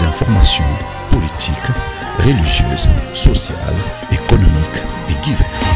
des informations politiques, religieuses, sociales, économiques et diverses.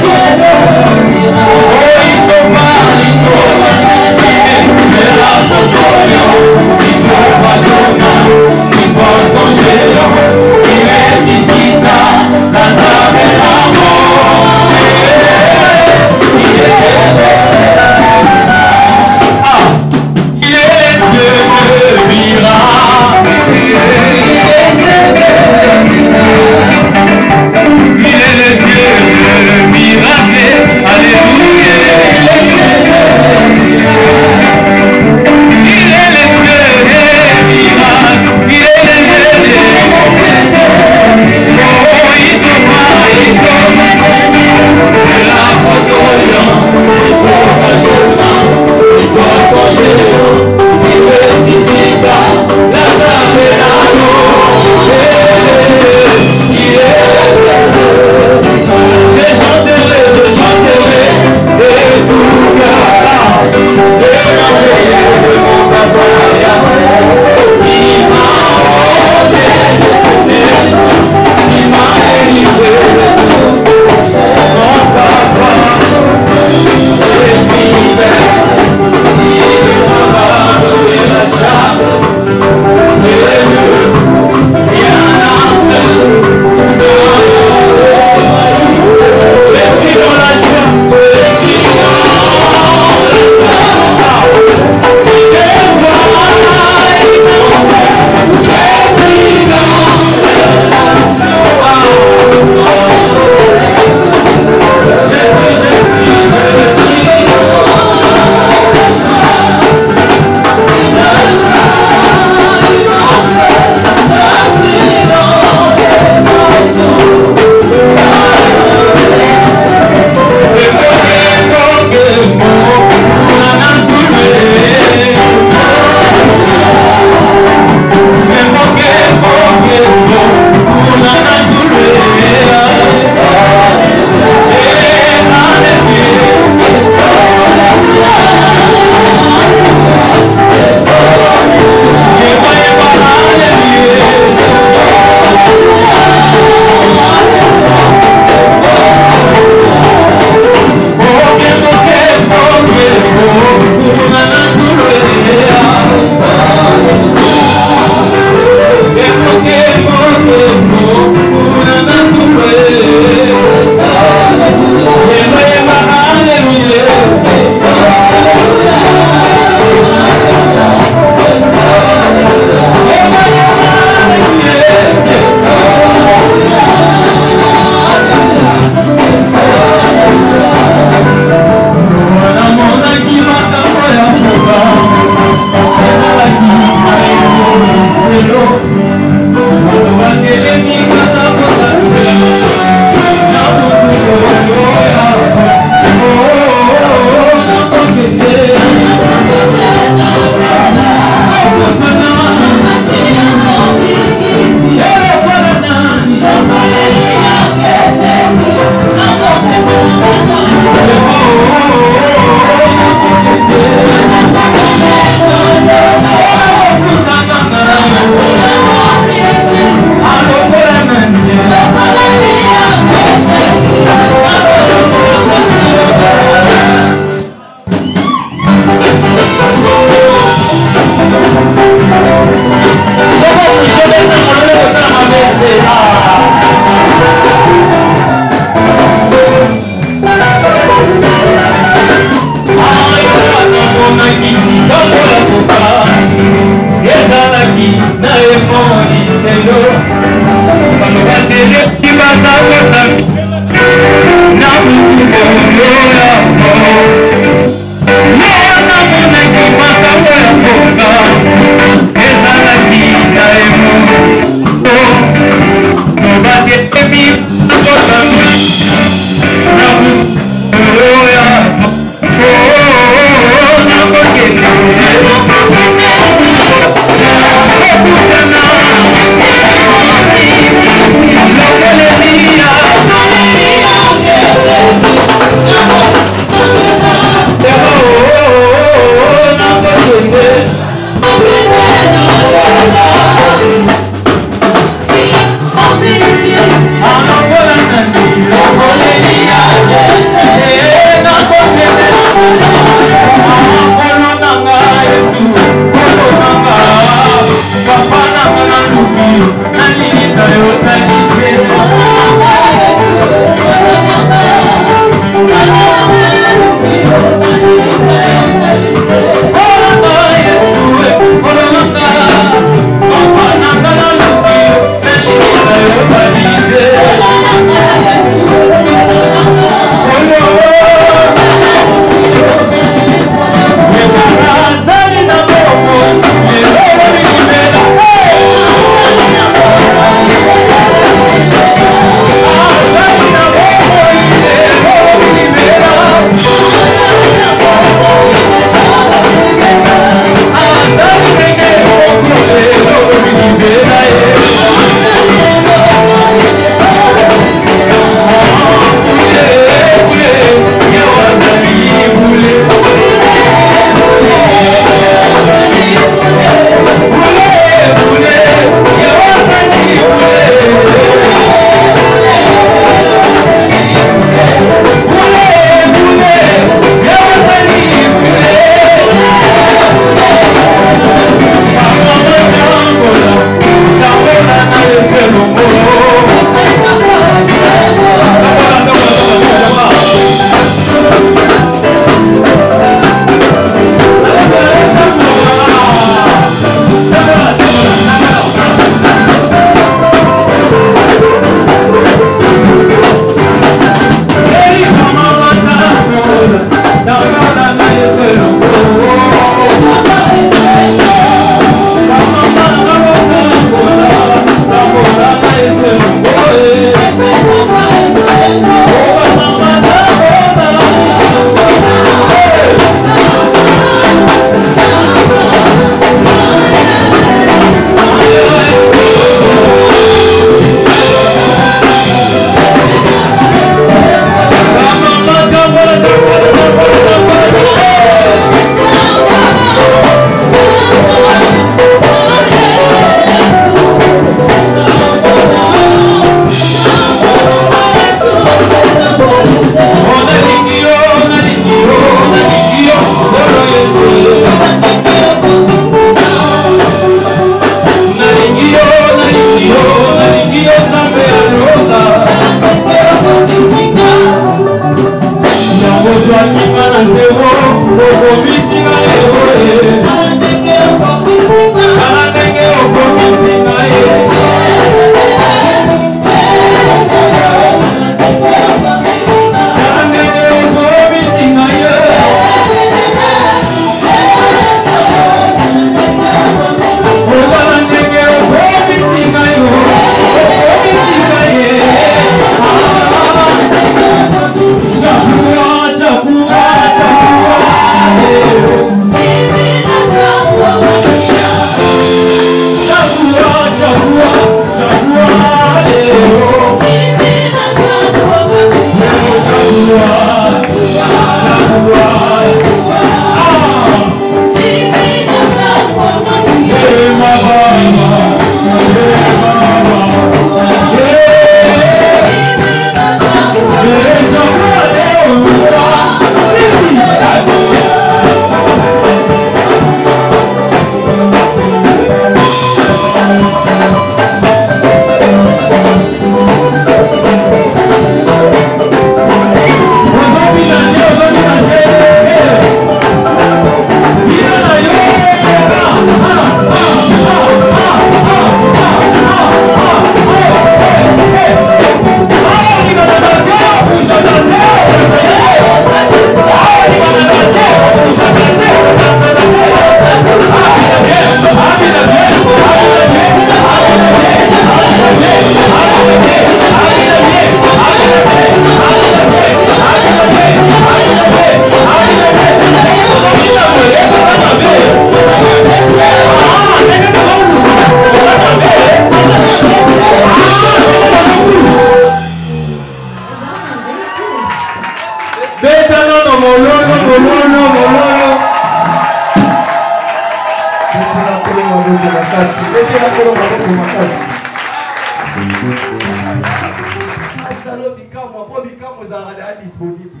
disponible.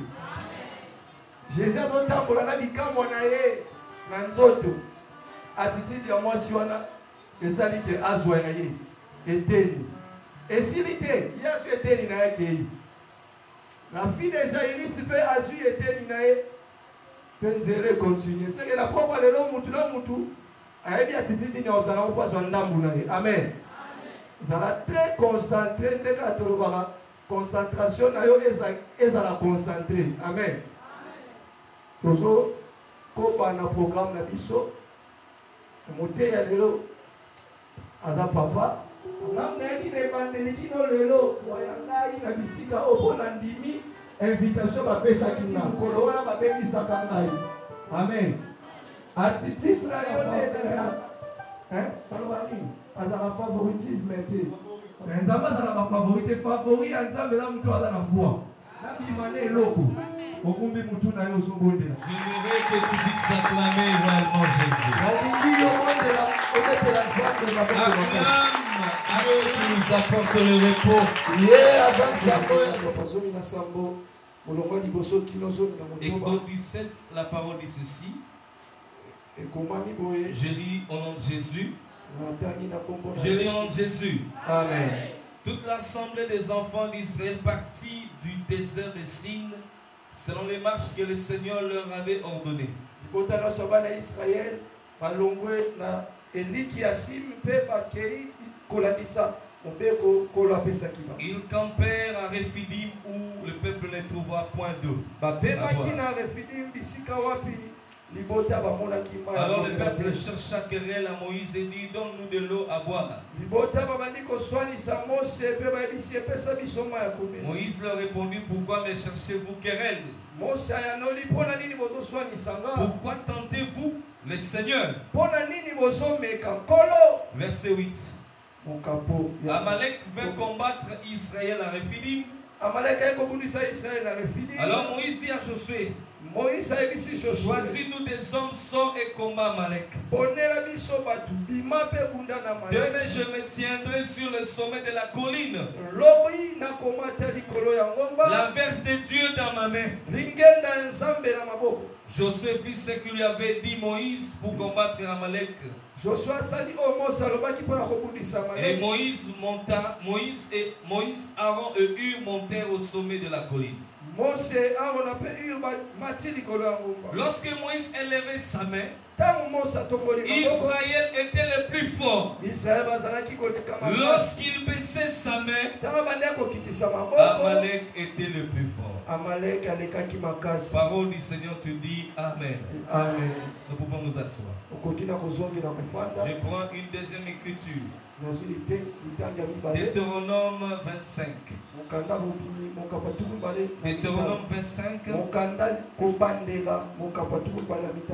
Jésus a tambola bikamo na ye na nzoto. Attitude ya mwasi wana esali ke azwa na ye eteni. Esili te yasu eteni na yake ye. La fille de Jairus peut azui eteni na ye. Penzele continue. C'est que la propre lelo mutu ayebi attitude ni ozala opaswa ndambu na ye. Amen. Zala très concentré dès que tolobaka concentration na yo ezala concentré. Amen. Tozo ko bana programme na biso moté ya lelo aza papa ngamneki ne bandeli kino lelo wayanga ina bisika opona ndimi invitation bapesa kina kolo wana babebisaka ngai. Amen. Attitude na yo ne palobani azala favoritisme te. Nzamba azala ba favorite favori ya Nzambe na mutu aza na foi. Na simane eloko. Okumbi mutu na yo zobondela. J'aimerais que tu puisses acclamer réellement Jésus. Acclame Dieu qui nous apporte le repos. Exode 17, la parole dit ceci. Je lis au nom de Jésus. Je lis au nom de Jésus. Amen. Toute l'assemblée des enfants d'Israël partit du désert de Sin selon les marches que le Seigneur leur avait ordonnées. Ils campèrent à Rephidim où le peuple ne trouva point d'eau. Alors le peuple chercha querelle à Moïse et dit, donne-nous de l'eau à boire. Moïse leur répondit, pourquoi me cherchez-vous querelle? Pourquoi tentez-vous le Seigneur? Verset 8. Amalek vint combattre Israël à Rephidim. Alors Moïse dit à Josué, choisis-nous des hommes, sors et combat Amalek. Demain je me tiendrai sur le sommet de la colline, la verge de Dieu dans ma main. Josué fit ce qu'il lui avait dit Moïse pour combattre Amalek. Et Moïse, Aaron et Hur montèrent au sommet de la colline. Lorsque Moïse élevait sa main, Israël était le plus fort. Lorsqu'il baissait sa main, Amalek était le plus fort. Parole du Seigneur te dit Amen. Amen. Nous pouvons nous asseoir. Je prends une deuxième écriture. Deutéronome 25. Deutéronome 25.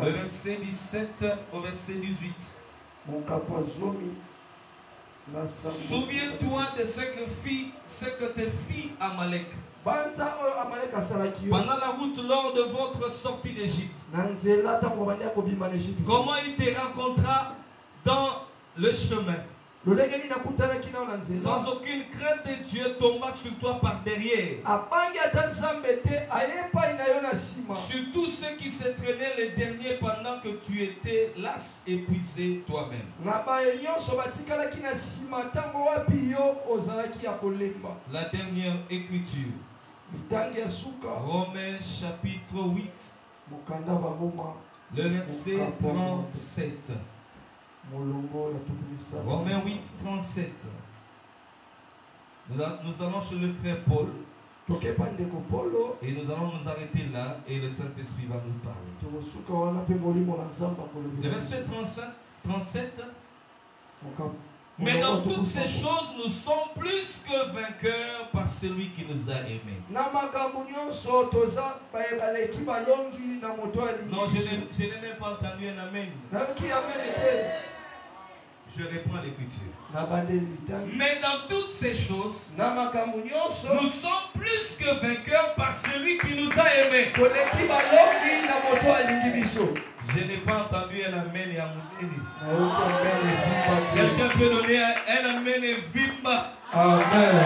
Le verset 17 au verset 18. Souviens-toi de ce que te fit Amalek pendant la route lors de votre sortie d'Égypte. Comment il te rencontra dans le chemin. Sans aucune crainte de Dieu tomba sur toi par derrière. Sur tous ceux qui se traînaient les derniers pendant que tu étais las épuisé toi-même. La dernière écriture. Romains chapitre 8. Le verset 37. Romains 8, 37. Nous allons chez le frère Paul. Et nous allons nous arrêter là et le Saint-Esprit va nous parler. Le verset 37. Mais dans toutes ces choses, nous sommes plus que vainqueurs par celui qui nous a aimés. Non, je n'ai même pas entendu un amen. Je reprends l'écriture. Mais dans toutes ces choses, nous sommes plus que vainqueurs par celui qui nous a aimés. Je n'ai pas entendu un amen et un amen. Quelqu'un peut donner un amen et vimba. Amen.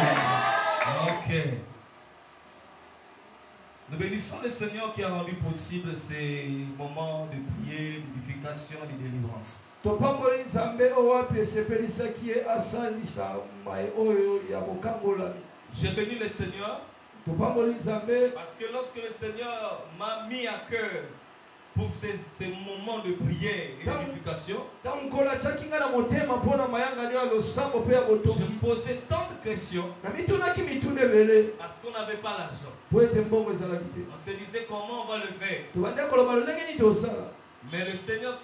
Ok. Nous bénissons le Seigneur qui a rendu possible ces moments de prière, d'édification et de délivrance. Je bénis le Seigneur parce que lorsque le Seigneur m'a mis à cœur pour ces moments de prière et d'édification, je me posais tant de questions parce qu'on n'avait pas l'argent. On se disait comment on va le faire. Mais le Seigneur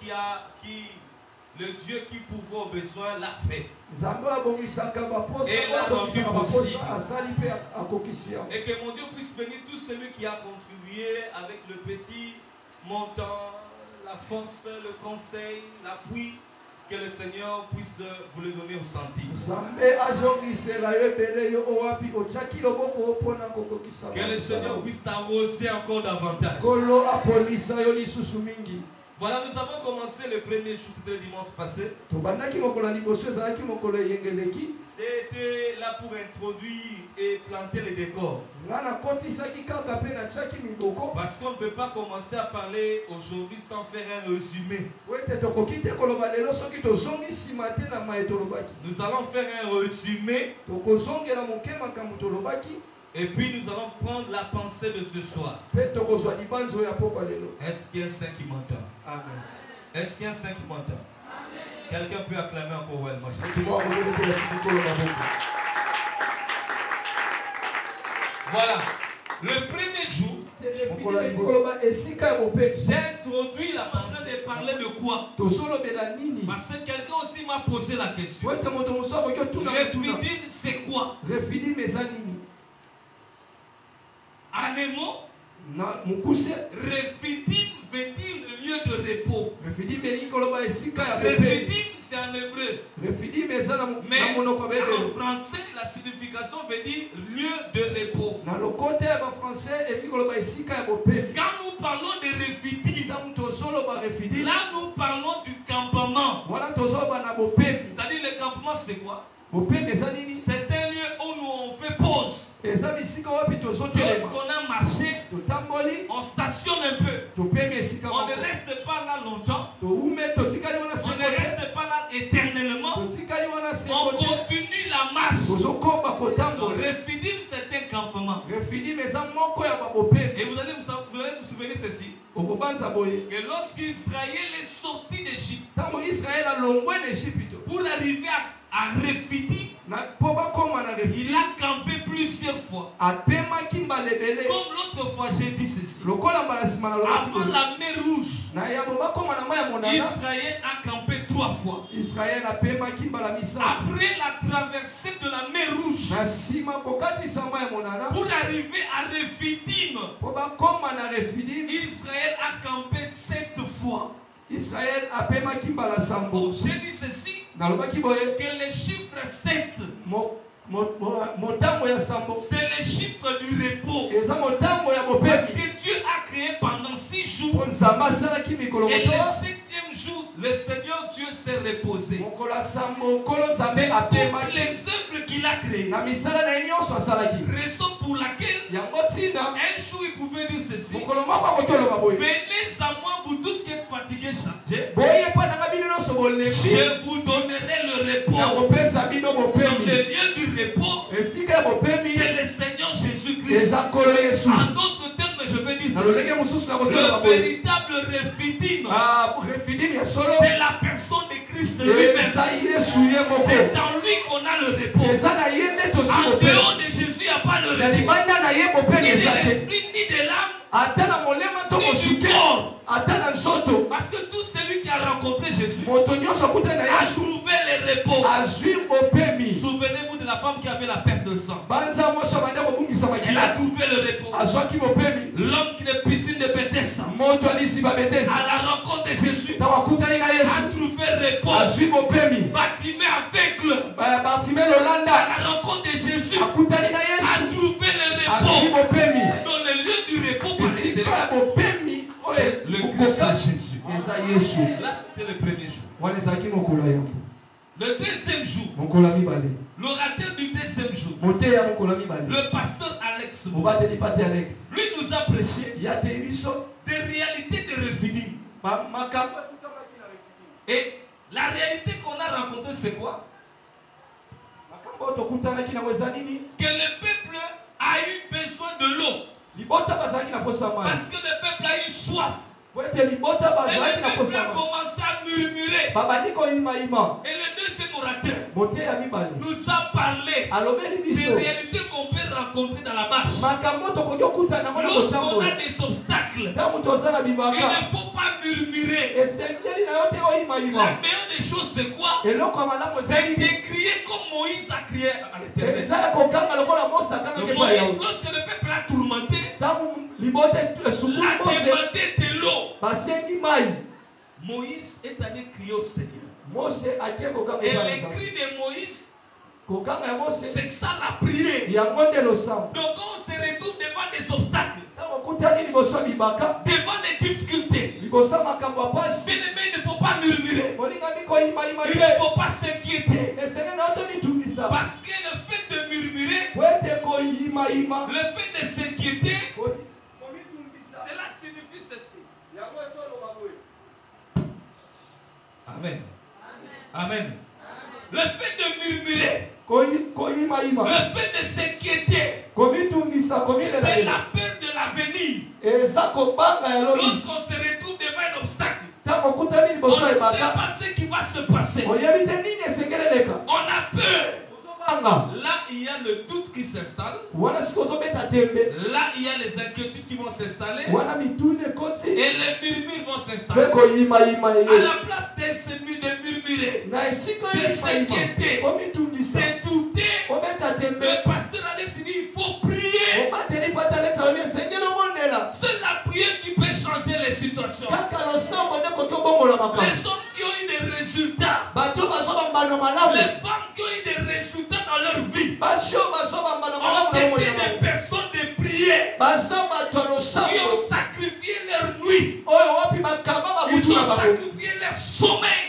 le Dieu qui pourvoit aux besoins l'a fait. Et l'a rendu possible. Et que mon Dieu puisse bénir tout celui qui a contribué avec le petit montant, la force, le conseil, l'appui. Que le Seigneur puisse vous le donner au centime. Que le Seigneur puisse t'arroser encore davantage. Voilà, nous avons commencé le premier jour le dimanche passé. J'ai été là pour introduire et planter les décors. Parce qu'on ne peut pas commencer à parler aujourd'hui sans faire un résumé. Nous allons faire un résumé. Et puis nous allons prendre la pensée de ce soir. Est-ce qu'il y a un saint qui m'entend? Amen. Est-ce qu'il y a un saint qui m'entend? Quelqu'un peut acclamer encore well, Voilà. Le premier jour, j'ai introduit la pensée de parler de quoi? Parce que quelqu'un aussi m'a posé la question. Refidim, c'est quoi? Anémo, Refidim veut dire le lieu de repos. Refidim, c'est en hébreu. Mais en français, la signification veut dire lieu de repos. Quand nous parlons de Refidim, là nous parlons du campement. C'est-à-dire le campement, c'est quoi? C'est un lieu où nous on fait pause. Lorsqu'on a marché, on stationne un peu. On ne reste pas là longtemps. On ne reste pas là éternellement. On continue la marche. Refidim, c'est un campement. Et vous allez vous souvenir ceci. Que lorsqu'Israël est sorti d'Égypte, pour arriver à Refidim, il a campé plusieurs fois. Comme l'autre fois, j'ai dit ceci. Avant la mer Rouge, Israël a campé 3 fois. Après la traversée de la mer Rouge, pour arriver à Refidim, Israël a campé 7 fois. Israël a pema kimbala sambo. J'ai dit ceci. Que le chiffre 7, c'est le chiffre du repos. Parce que Dieu a créé pendant 6 jours. Et le 7e jour, le Seigneur Dieu s'est reposé. De toutes les œuvres qu'il a créées. Raison pour laquelle un jour il pouvait dire ceci. Venez à moi, vous tous qui êtes fatigués, chargés. Je vous donnerai le repos. Comme le lieu du repos, c'est le Seigneur Jésus-Christ. En d'autres termes, je veux dire ceci. Le véritable Refidim, c'est la personne de Christ lui-même. C'est dans lui qu'on a le repos. En dehors de Jésus, il n'y a pas le repos. Ni de l'esprit, ni de l'âme, ni du corps. Parce que tout celui qui a rencontré Jésus a trouvé le repos. Souvenez-vous de la femme qui avait la perte de sang. Elle a trouvé le repos. L'homme qui est piscine de Bethesda, à la rencontre de Jésus, a trouvé repos. Bartimée aveugle, à la rencontre de Jésus, a trouvé le repos. Dans le lieu du repos par excellence, c'est le Christ Jésus. Là, c'était le premier jour. Le deuxième jour, l'orateur du deuxième jour, le pasteur Alex, lui nous a prêché des réalités de refining. Et la réalité qu'on a rencontrée, c'est quoi? Que le peuple a eu besoin de l'eau. Parce que le peuple a eu soif. Et le peuple a commencé à murmurer. Et le deuxième orateur nous a parlé des réalités qu'on peut rencontrer dans la marche. Lorsqu'on a des obstacles, il ne faut pas murmurer. La meilleure des choses, c'est quoi? C'est de crier comme Moïse a crié à l'Éternel. Moïse, lorsque le peuple a tourmenté, l'a demandé de l'eau. Moïse est allé crier au Seigneur. Et les cris de Moïse, c'est ça la prière. Donc quand on se retrouve devant des obstacles, devant des difficultés, bien aimé, il ne faut pas murmurer. Il ne faut pas s'inquiéter. Parce que le fait de murmurer, le fait de s'inquiéter, cela signifie ceci. Amen. Amen. Le fait de murmurer, le fait de s'inquiéter, c'est la peur de l'avenir. Lorsqu'on se retrouve devant un obstacle, on ne sait pas ce qui va se passer. On a peur. Là, il y a le doute qui s'installe. Là, il y a les inquiétudes qui vont s'installer. Et les murmures vont s'installer. À la place de murmurer, de s'inquiéter, de douter, le pasteur Alex dit il faut prier. C'est la prière qui peut changer les situations. Les hommes qui ont eu des résultats, les femmes qui ont eu des résultats dans leur vie, ont été des personnes de prière, qui ont sacrifié leur nuit, ils ont sacrifié leur sommeil,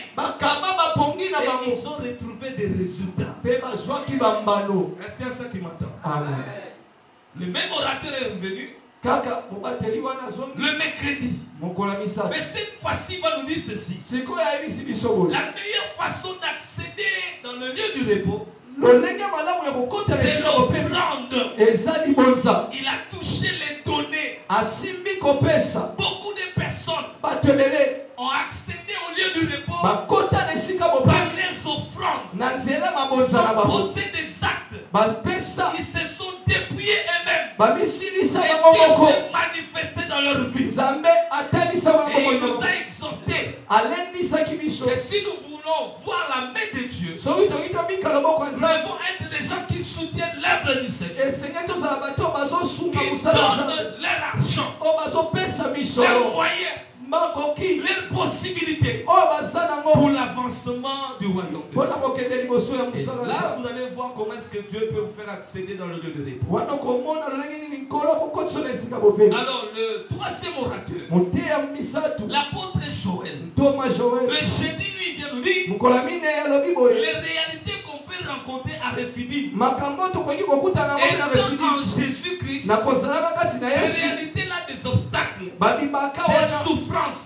et ils ont retrouvé des résultats. Est-ce qu'il y a ça qui m'attend? Le même orateur est revenu le mercredi. Mais cette fois-ci, il va nous dire ceci. La meilleure façon d'accéder dans le lieu du repos, c'est l'offrande. Il a touché les données. Beaucoup de personnes ont accédé au lieu du repos par les offrandes. Ils ont posé des actes. Ils se sont dépouillés eux-mêmes. Et Dieu s'est manifesté dans leur vie. Et il nous a exhortés que si nous voulons voir la main de Dieu, nous devons être des gens qui soutiennent l'œuvre du Seigneur, qui donnent leur argent, leurs moyens, leurs possibilités pour l'avancement du royaume de Dieu. Et là, vous allez voir comment est-ce que Dieu peut vous faire accéder dans le lieu de repos. Alors, le troisième orateur, l'apôtre Joël, le jeudi, lui, il vient nous dire les réalités qu'on peut rencontrer à Rephidim. Étant en Jésus-Christ, ces réalités-là des obstacles, des souffrances,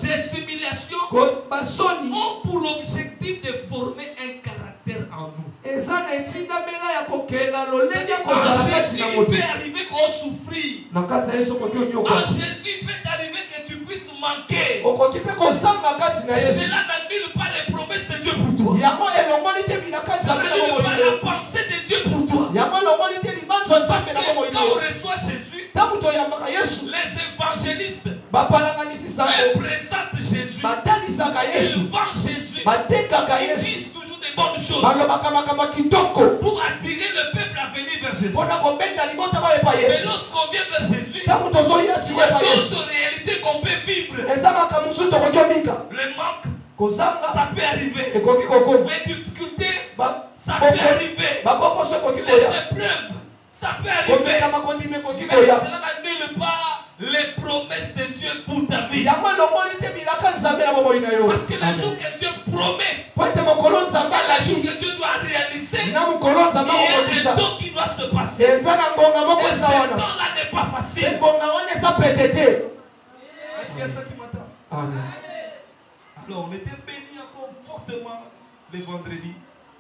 des humiliations ont pour objectif de former un caractère en nous. En Jésus, il peut arriver qu'on souffre. En Jésus, il peut arriver que tu puisses manquer. Cela n'annule pas les promesses de Dieu pour toi. Ça n'annule pas la pensée de Dieu pour toi. Parce que quand on reçoit Jésus, les évangélistes présentent Jésus, ils vendent Jésus, ils disent toujours de bonnes choses. Pour attirer le peuple à venir vers Jésus. Mais lorsqu'on vient vers Jésus, il y a d'autres réalités qu'on peut vivre. Le manque, ça peut arriver. Les difficultés, ça peut arriver. Les épreuves, ça peut arriver. Mais cela n'annule pas les promesses de Dieu pour ta vie. Parce que le jour que Dieu promet, le jour que Dieu doit réaliser, il y a des temps qui doivent se passer. Et ce temps-là n'est pas facile. Est-ce qu'il y a ça qui m'attend? Amen. Alors on était bénis encore fortement le vendredi.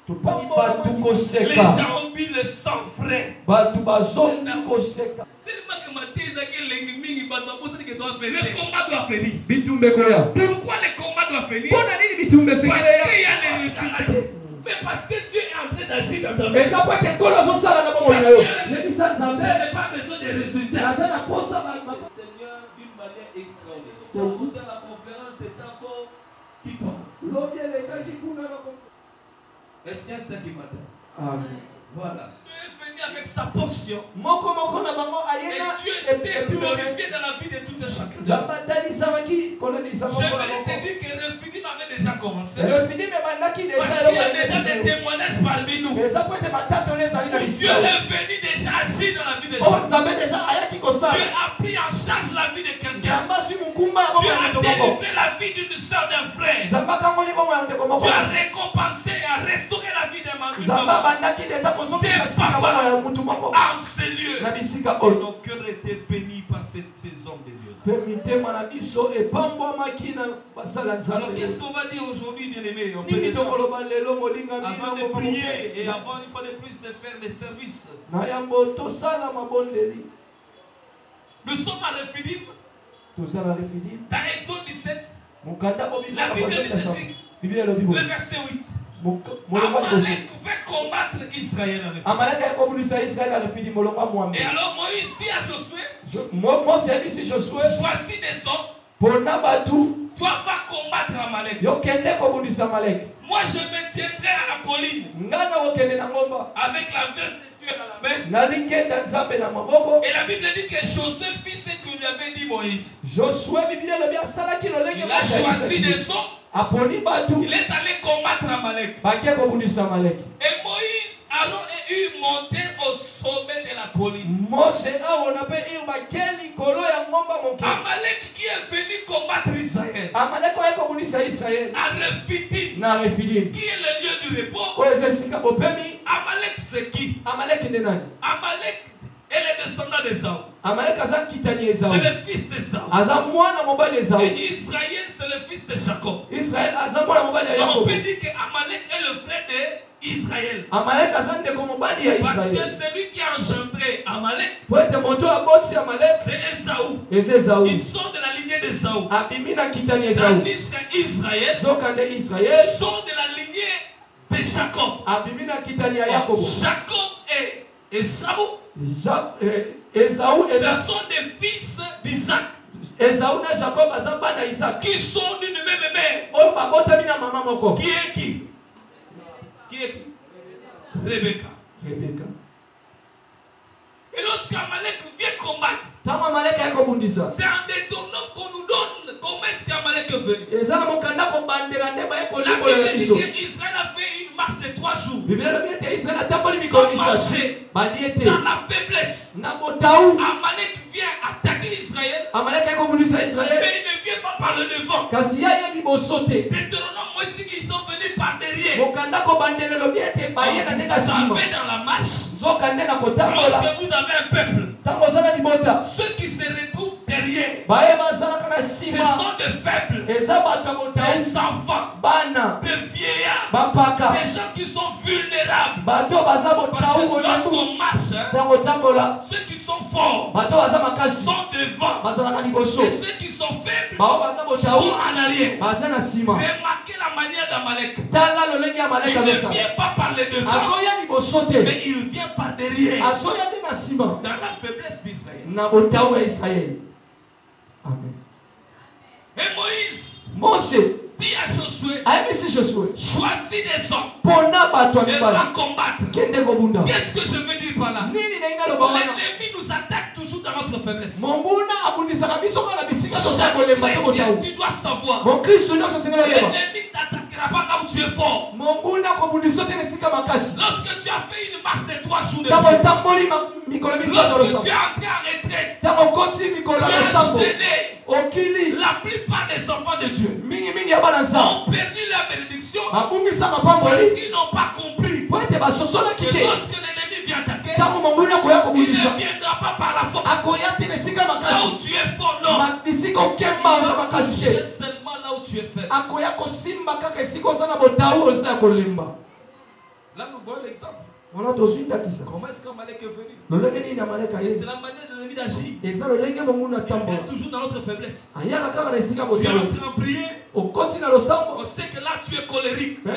Les gens ont mis le sang frais. Tellement que ma thèse est que le combat doit finir. Pourquoi le combat doit finir? Parce qu'il y a les résultats. Mais parce que Dieu est en train d'agir dans ta vie. Je n'ai pas besoin de résultats. Seigneur, d'une manière extraordinaire. Dans la conférence, c'est encore qui tombe. Est-ce qu'il y a ça qui m'attend? Amen. Voilà. Dieu est venu avec sa portion. Et Dieu s'est glorifié dans la vie de tout un chacun. J'aimerais te dire que Refini avait déjà commencé. Parce qu'il y a déjà des témoignages parmi nous. Dieu est venu déjà agir dans la vie de chacun. Dieu a pris en charge la vie de quelqu'un. Dieu a délivré la vie d'une soeur, d'un frère. Dieu a récompensé et a restauré la vie de ma en ce lieu. Nos cœurs étaient bénis par ces hommes de Dieu. Alors qu'est-ce qu'on va dire aujourd'hui, bien-aimés? Avant de prier et avant une fois de plus de faire des services. Nous sommes à Rephidim. Dans Exode 17. La Bible dit ceci. Le verset 8. Amalek veut combattre Israël. Et alors Moïse dit à Josué, choisis des hommes. Toi vas combattre Amalek. Moi je me tiendrai à la colline avec la veuve de Dieu à la main. Et la Bible dit que Josué fit ce que lui avait dit Moïse. Il a choisi des hommes. Il est allé combattre Amalek. Et Moïse, Aaron et Hur montèrent au sommet de la colline. Amalek qui est venu combattre Israël. À Rephidim, qui est le lieu du repos. Amalek c'est qui? Amalek est le descendant d'Ésaü. C'est le fils d'Ésaü. Et Israël c'est le fils de Jacob. On peut dire qu'Amalek est le frère d'Israël. Parce que celui qui a engendré Amalek, c'est Ésaü. Ils sont de la lignée d'Ésaü. Tandis qu'Israël sont de la lignée de Jacob. Jacob et Ésaü, ce sont des fils d'Isaac. Qui sont d'une même mère. Qui est qui? Rebecca. Et lorsqu'Amalek vient combattre, c'est un détournement qu'on nous donne. Comment est-ce qu'Amalek est venu? La Bible dit qu'Israël a fait une marche de 3 jours. Ils ont marché dans la faiblesse. Amalek vient attaquer Israël. Mais il ne vient pas par le devant. Détournement, moi je dis qu'ils sont venus par derrière. Vous savez dans la marche, lorsque vous avez un peuple, ceux qui se retrouvent derrière, ce sont des faibles, des enfants, des vieillards, des gens qui sont vulnérables. Parce que lorsqu'on marche, ceux qui sont forts sont devant, et ceux qui sont faibles sont en arrière. Remarquez la manière d'Amalek. Il ne vient pas par le devant, mais il vient par derrière, dans la faiblesse d'Israël. Amen. Et Moïse, Dis à Josué, choisis des hommes et va combattre. Qu'est-ce que je veux dire par là? L'ennemi nous attaque toujours dans notre faiblesse. Tu dois savoir, l'ennemi ne t'attaquera pas là où tu es fort. Lorsque tu as fait une marche de 3 jours de vie, lorsque tu es entré en retraite, tu as gêné la plupart des enfants de Dieu ont perdu la bénédiction parce qu'ils n'ont pas compris que lorsque l'ennemi vient attaquer, il ne viendra pas par la force. Là où tu es fort, non. C'est seulement là où tu es faible. Là, nous voyons l'exemple. Comment est-ce qu'Amalek est venu? C'est la manière de l'ennemi d'agir. Il est toujours dans notre faiblesse. Tu es en train de prier. On sait que là tu es colérique. Tu es en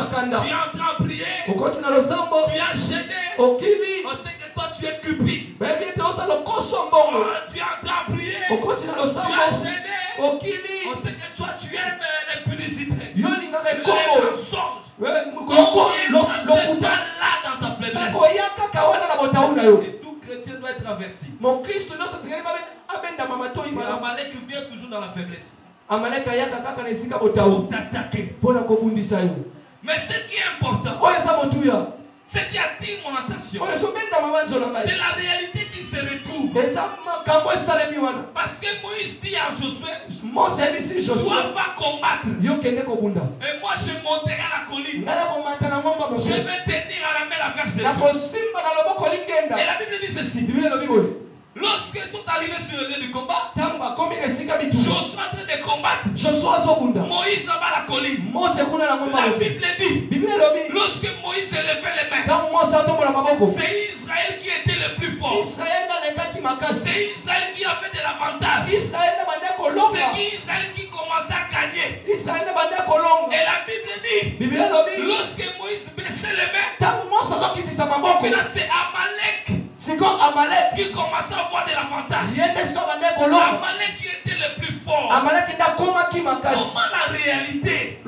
train de prier. Tu as gêné. On sait que toi tu es cupide. Tu es en train de prier. Tu as gêné. On sait que toi tu aimes les publicités. Les mensonges. On est là dans ta faiblesse. Et tout chrétien doit être averti. Amalek vient toujours dans la faiblesse pour t'attaquer. Mais ce qui est important, ce qui attire mon attention, c'est la réalité qui se retrouve. Parce que Moïse dit à Josué, toi va combattre. Et moi je monterai à la colline. Je vais tenir à la main la vache de Dieu. Et la Bible dit ceci. Lorsqu'ils sont arrivés sur le lieu du combat, Josué en train de combattre. Moïse en bas la colline. La Bible dit, lorsque Moïse levait les mains, c'est Israël qui était le plus fort. C'est Israël qui avait de l'avantage. C'est Israël qui commençait à gagner. Et la Bible dit, lorsque Moïse baissait les mains, là c'est Amalek qui commençait à avoir de l'avantage. Amalek qui était le plus fort. Comment la réalité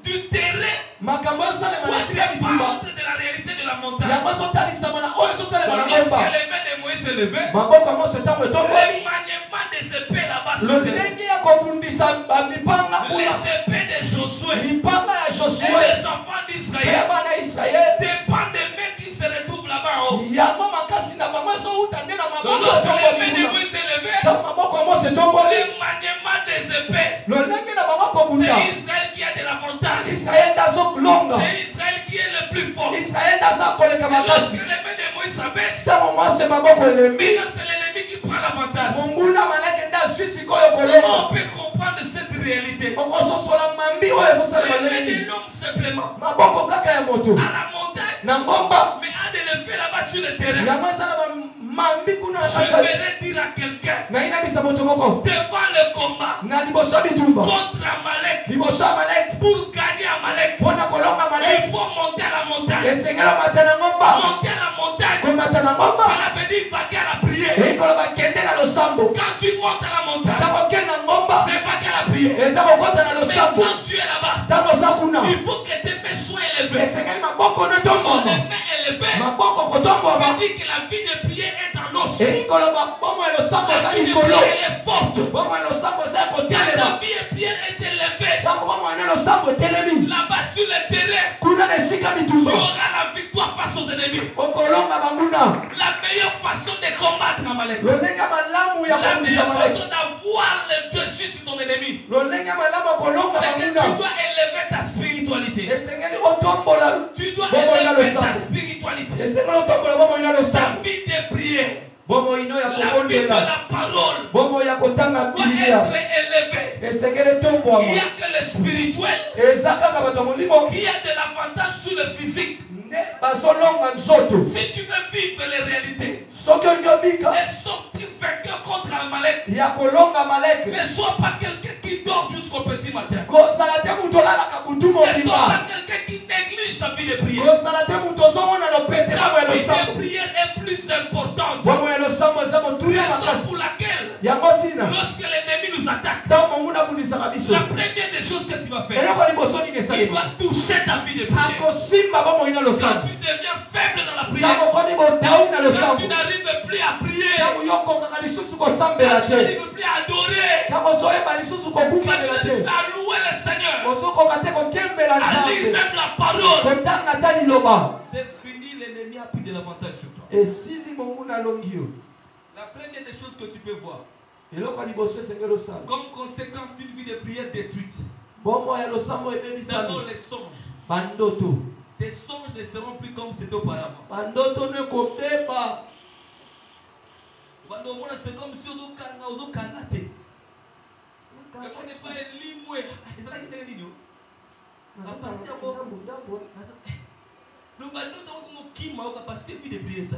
du terrain doit se prendre de la réalité de la montagne? Lorsque les mains de Moïse se levaient, le maniement des épées là-bas se levaient. Les épées de Josué et les enfants d'Israël dépendent des mains qui se retrouvent là-bas en haut. Lorsque les mains de Moïse se levaient, le maniement des épées, c'est Israël qui a de l'avantage. C'est Israël qui est le plus fort. Et lorsque les mains de Moïse s'abaissent, maintenant c'est l'ennemi qui prend l'avantage. Comment on peut comprendre cette réalité? Lever l'homme simplement à la montagne, mais à de le faire là-bas sur le terrain. J'aimerais dire à quelqu'un devant le combat contre Amalek, pour gagner Amalek, il faut monter à la montagne. Monter à la montagne, cela veut dire vaquer à la prière. Quand tu montes à la montagne, c'est vaquer à la prière. Mais quand tu es là-bas, il faut que tes mains soient élevées. Les mains élevées, ça veut dire que la vie de prière est en os. La vie de prière est forte. Quand la vie de prière est élevée, là-bas sur le terrain, tu auras la victoire face aux ennemis. La meilleure façon de combattre Amalek, la meilleure façon d'avoir le dessus sur ton ennemi, c'est que tu dois élever ta spiritualité. Tu dois élever ta spiritualité. Ta vie de prière, la vie de la parole doit être élevée. Il n'y a que le spirituel qui a de l'avantage sur le physique. Si tu veux vivre les réalités et sortir vainqueur contre Amalek, ne sois pas quelqu'un qui dort jusqu'au petit matin. Ne sois pas quelqu'un qui néglige ta vie de prière. Ta vie de prière est plus importante. Raison pour laquelle, lorsque l'ennemi nous attaque, la première des Il doit toucher ta vie de prière. Quand tu deviens faible dans la prière, quand tu n'arrives plus à prier, quand tu n'arrives plus à adorer, quand tu n'arrives plus à louer le Seigneur, à lire même la parole, c'est fini, l'ennemi a pris de l'avantage sur toi. La première des choses que tu peux voir, comme conséquence d'une vie de prière détruite, d'abord les songes. Tes songes ne seront plus comme c'était auparavant. C'est comme si on canate. On n'est pas limoué. Et c'est là qu'il est ligno. À partir donc, parce que vie de prière, ça.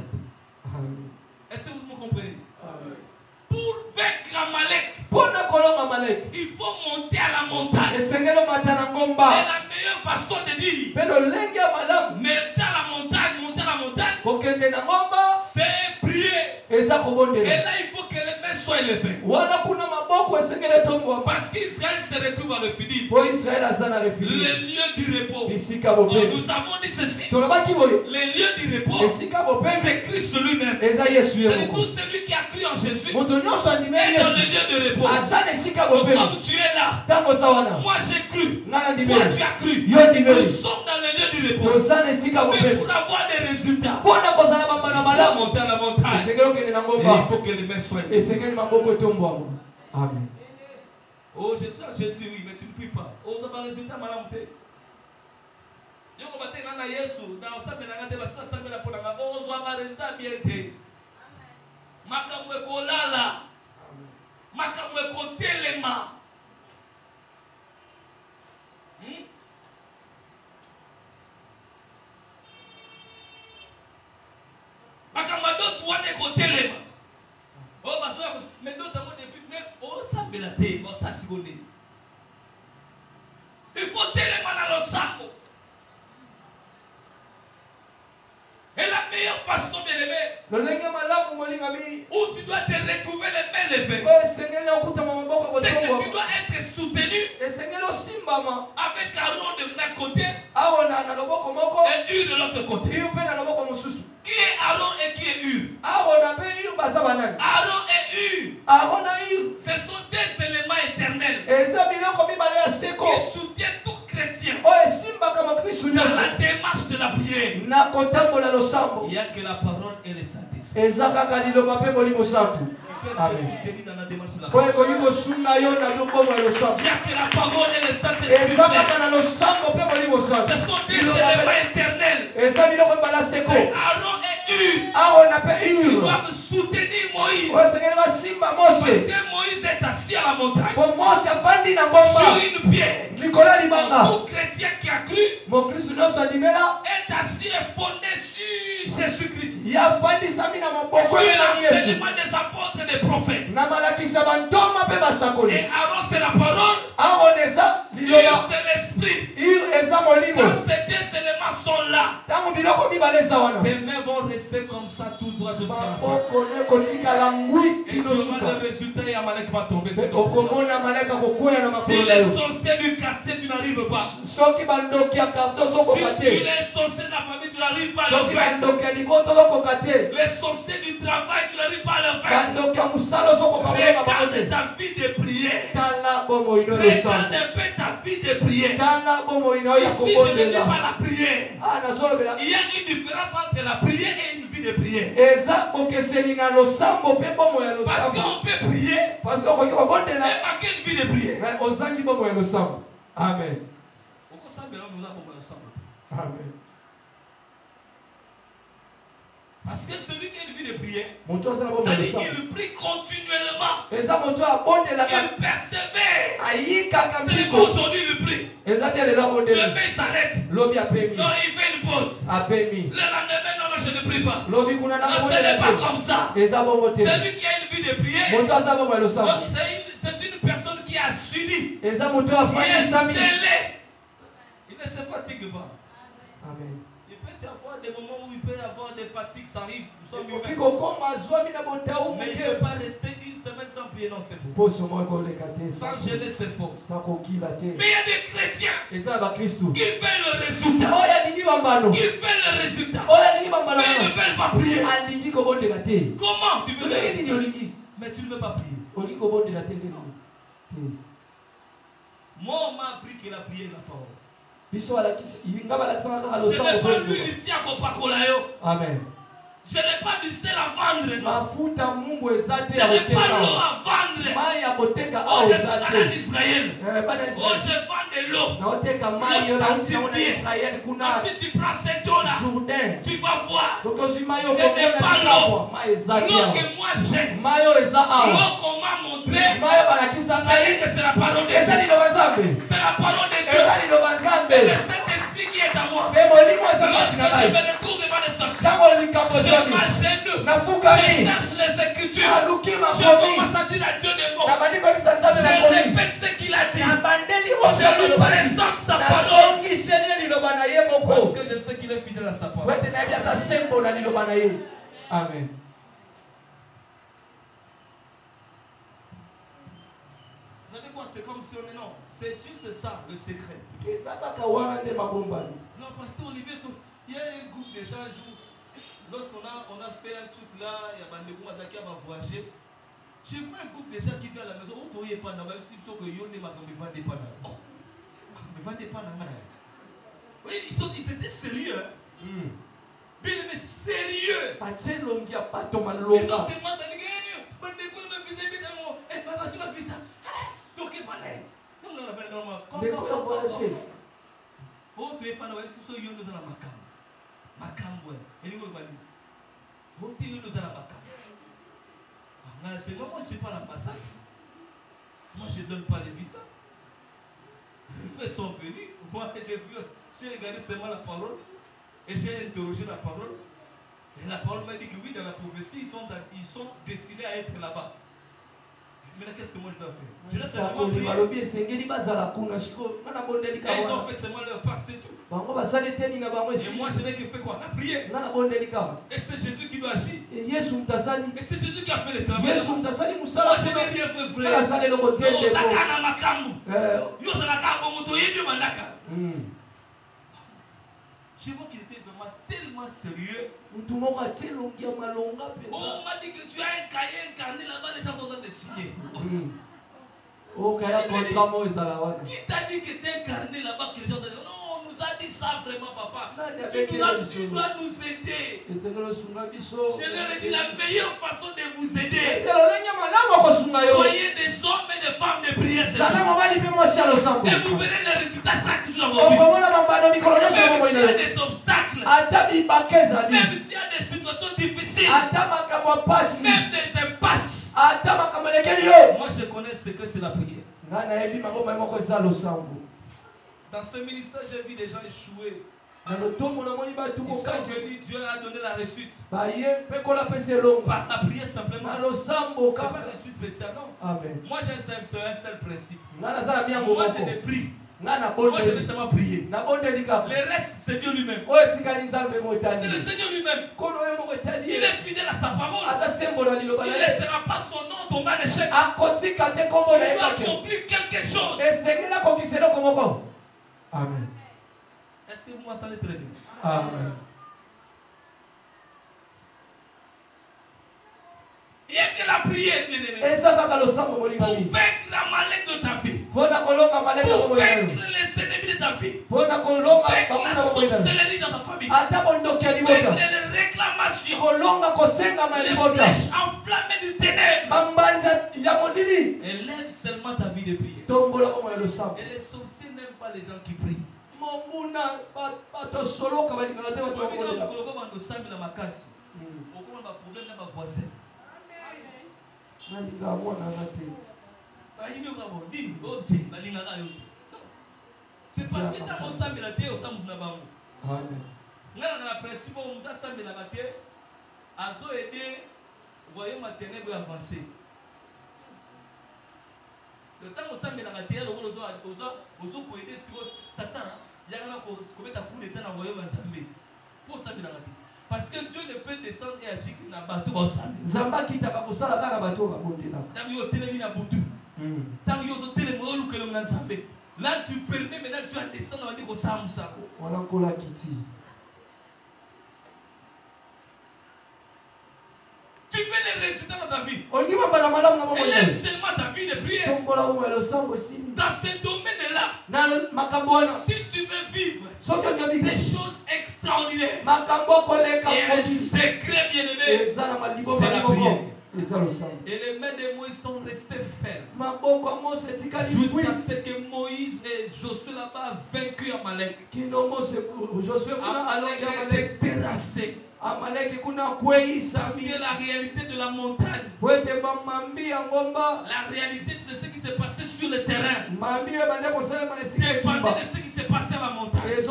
Est-ce que vous me comprenez? Pour vaincre Amalek, il faut monter à la montagne. Et la meilleure façon de dire monter à la montagne, c'est prier. Et là, il faut que les mains soient élevées. Parce qu'Israël se retrouve à le finir. Le lieu du repos. Nous avons dit ceci. Le lieu du repos, c'est Christ lui-même. C'est tout celui qui a cru en Jésus est dans le lieu de repos. Donc, comme tu es là, moi j'ai cru, toi tu as cru. Nous sommes dans le lieu du repos. Mais pour avoir des résultats, il faut monter à la montagne. Et il faut que les mains soient élevées. Amen. Oh, je suis à Jésus, oui, mais tu ne pries pas. Oh, ça va résultat, madame. Je vais battre dans Jésus. Dans ça, mais dans la ça, mais la pour la oh, ça va résultat bien. Makamwe kolala, makamwe kotelema. Makamwe d'autres voient des kotelema. Oh, ma frère, mais d'autres avons des buts, mais oh, ça me l'a dit, bon, ça c'est connu. Il faut téléma dans le sac. Et la meilleure façon de lever, où tu dois te retrouver les mains levées, c'est que tu dois être soutenu avec Aaron d'un côté et Hur de l'autre côté. Qui est Aaron et qui est Hur? Aaron et Hur, ce sont des éléments éternels qui soutiennent tout chrétien dans la démarche de la prière. Il n'y a que la parole et le Saint-Esprit. Il peut te soutenir dans la démarche de la prière. Il n'y a que la parole et le Saint-Esprit. Ce sont des éléments éternels. C'est Aaron et Hur qui doivent soutenir Moïse. Parce que Moïse est assis à la montagne sur une pierre. Tout chrétien qui a cru est assis et fondé sur Jésus-Christ. Sur l'enseignement des apôtres et des prophètes. Et Aaron c'est la parole. Hur c'est l'esprit. Quand ces deux éléments sont là, tes mains vont rester comme ça tout droit jusqu'à la fin. Et tu auras le résultat et Amalek va tomber. Si les sorciers du quartier tu n'arrives pas, si tu les sorciers de la famille tu n'arrives pas à le faire, les sorciers du travail tu n'arrives pas à le faire, regarde ta vie de prière. Regarde un peu ta vie de prière. Ici je ne dis pas la prière. Il y a une différence entre la prière et une vie de prière. Parce qu'on peut prier et marquer une vie de prière. Amen. Amen. Parce que celui qui a une vie de prière, c'est-à-dire qu'il prie continuellement. Il persévère. Ce n'est pas aujourd'hui il prie. Demain il s'arrête. Non, il fait une pause. Le lendemain, non, je ne prie pas. Non, ce n'est pas comme ça. Celui qui a une vie de prière, c'est une personne qui a suivi. Il est zélé. Il ne se fatigue pas. Amen. Il peut y avoir des moments où il peut y avoir des fatigues, ça arrive. Nous sommes humains. Mais il ne peut pas rester une semaine sans prier, non, c'est faux. Sans jeûner, c'est faux. Mais il y a des chrétiens qui veulent le résultat. Qui veulent le résultat. Mais ils ne veulent pas prier. Comment tu veux le résultat? Mais tu ne veux pas prier. Moi, on m'a appris que la prière est la parole. Je n'ai pas lu ici à Kopakolayo. Amen. Je n'ai pas du sel à vendre. Je n'ai pas l'eau à vendre. Oh, je suis en Israël. Oh, je vends de l'eau. Ensuite, tu prends cette eau-là. Tu vas voir. Je n'ai pas l'eau. L'eau que moi j'ai. L'eau qu'on m'a montré. C'est la parole de Dieu. C'est la parole de Dieu. Et le Saint-Esprit qui est à moi. Lorsque je me retrouve devant les stations, je m'achète. Je cherche les Écritures. Je commence à dire à Dieu des mots. Je répète ce qu'il a dit. Je lui présente sa parole. Parce que je sais qu'il est fidèle à sa parole. Amen. Vous savez quoi? C'est comme si on est non. C'est juste ça, le secret. Non, parce qu'Olivier, il y a un groupe de gens un jour. Lorsqu'on a fait un truc là, il y a Bandeko Mataki qui va voyager. J'ai vu un groupe de gens qui viennent à la maison. Oh, tu n'es pas dans même si tu que Yone m'a dit que tu pas dans. Oh, mais vendez pas dans. Oui, ils étaient sérieux. Bien mais sérieux. Ils ont seulement dit Bandeko m'a visé, mais elle va sur ma visa. Donc il va aller. Non, voyager. Oh, tu n'es pas dans même si tu Yone dans la macam. Macam, ouais. Et nous, on va dire. Oh, tu es Yone dans la macam. Moi, je ne suis pas l'ambassade. Moi, je ne donne pas les visas. Les frères sont venus. Moi, j'ai regardé seulement la parole. Et j'ai interrogé la parole. Et la parole m'a dit que oui, dans la prophétie, ils sont destinés à être là-bas. Maintenant, qu'est-ce que moi je dois faire? Je laisse seulement prier. Et ils ont fait seulement leur part, c'est tout. Et moi, je n'ai que fait quoi? La prière. Et c'est Jésus qui doit agir. Et c'est Jésus qui a fait le travail. Moi, je n'ai rien fait vrai. Je vois qu'il était vraiment tellement sérieux. On m'a dit que tu as un cahier incarné là-bas, les gens sont en train de signer. Qui t'a dit que tu as incarné là-bas, que les gens ont dit non, on nous a dit ça vraiment, papa. Tu dois nous aider. Je leur ai dit la meilleure façon de vous aider. Soyez des hommes et des femmes de prière. Et vous verrez les résultats chaque jour dans vos vies. Même s'il y a des obstacles, même s'il y a des situations difficiles, même des impasses, moi je connais ce que c'est la prière. Dans ce ministère, j'ai vu des gens échouer. Ils sont venus, Dieu a donné la réussite. Par la prière simplement. C'est pas une réussite spéciale, non. Moi j'ai un seul principe. Moi j'ai des prix. Moi je vais seulement prier. Le reste c'est Dieu lui-même. C'est le Seigneur lui-même. Il est fidèle à sa parole. Il ne laissera pas son nom tomber en échec. Il doit accomplir quelque chose. Amen. Est-ce que vous m'entendez très bien? Amen. Il n'y a que la prière, pour vaincre la maladie de ta vie, pour vaincre les ennemis de ta vie, vaincre la sorcellerie dans ta famille, vaincre les réclamations, les flèches enflammées du ténèbre. Élève seulement ta vie de prière. Et les sorciers n'aiment pas les gens qui prient. C'est parce que tu as mon sang la terre, autant de bango. Nous avons le principe où nous avons la terre, à aider le royaume à ténèbres avancer. Le temps où nous avons la terre, nous avons aider Satan. Il y a un coup d'état dans le royaume de Zambie. Pour ça, Parce que Dieu ne peut descendre et agir qu'il n'a pas tout ensemble. Zamba qui t'a pas pour ça la cara bateau va monter là. Là tu permets maintenant tu vas descendre, on va dire que ça moussa. On a encore la kiti. Tu veux des résultats dans ta vie. On dit pas la madame na maman. Élève seulement ta vie de prière. Dans ce domaine-là, si tu veux vivre des choses extraordinaires, et un secret bien-aimé, c'est la prière. Et les mains de Moïse sont restées fermes jusqu'à ce que Moïse et Josué là-bas vaincu Amalek. Amalek a été terrassé. Parce que la réalité de la montagne, la réalité de ce qui s'est passé sur le terrain, dépendait de ce qui s'est passé à la montagne. Si les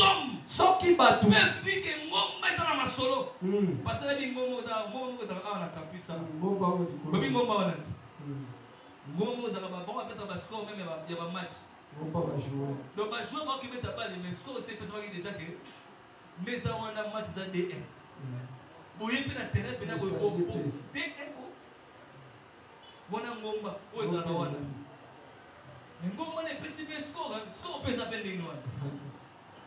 hommes peuvent dire que Ngomba est dans ma solo, parce que les Ngomba est dans la capissa, Ngomba il y a un match. Donc, je vois qu'il met ta balle, mais ce c'est déjà que mais ça on a match za D1. Boye pe na terrain pe na boye D1 ko. Bona Ngomba oza na wana. Mais Ngomba ne pesi be score pesa pe ndenge wana.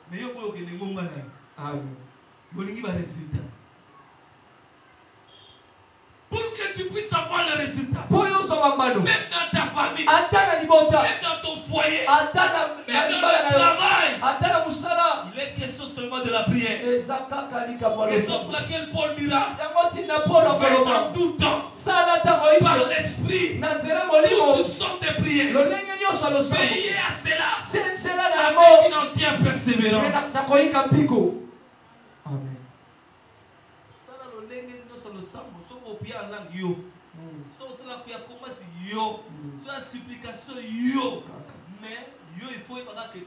Mais yo boye ke Ngomba na. Amen. Bolingi ba résultat. Pour que tu puisses avoir le résultat. Même dans ta famille. Même dans ton foyer. Même dans le travail. Il est question seulement de la prière. Raison pour laquelle Paul dira, faites en tout temps, par l'esprit, toutes sortes de prières. Veillez à cela avec une entière persévérance. Amen. Yo. So cela qui a commencé yo. So la supplication yo. Mais yo il faut que tu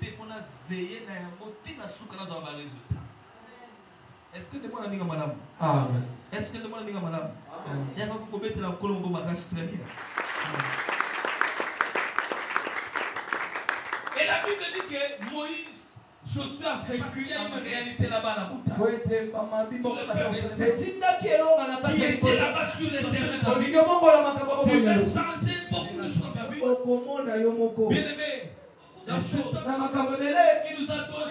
veiller na yango tina suka na za ba résultat. Est-ce que demande ninga madame? Amen. Est-ce que demande ninga madame? Amen. Ya ko ko betela kolombo makasi très bien. Et la Bible dit que Moïse Josué a vécu une réalité là-bas à la montagne. Qui était là-bas sur le terrain. Tu vas changer beaucoup de choses dans ta vie. Bien-aimé, la chose qui nous a donné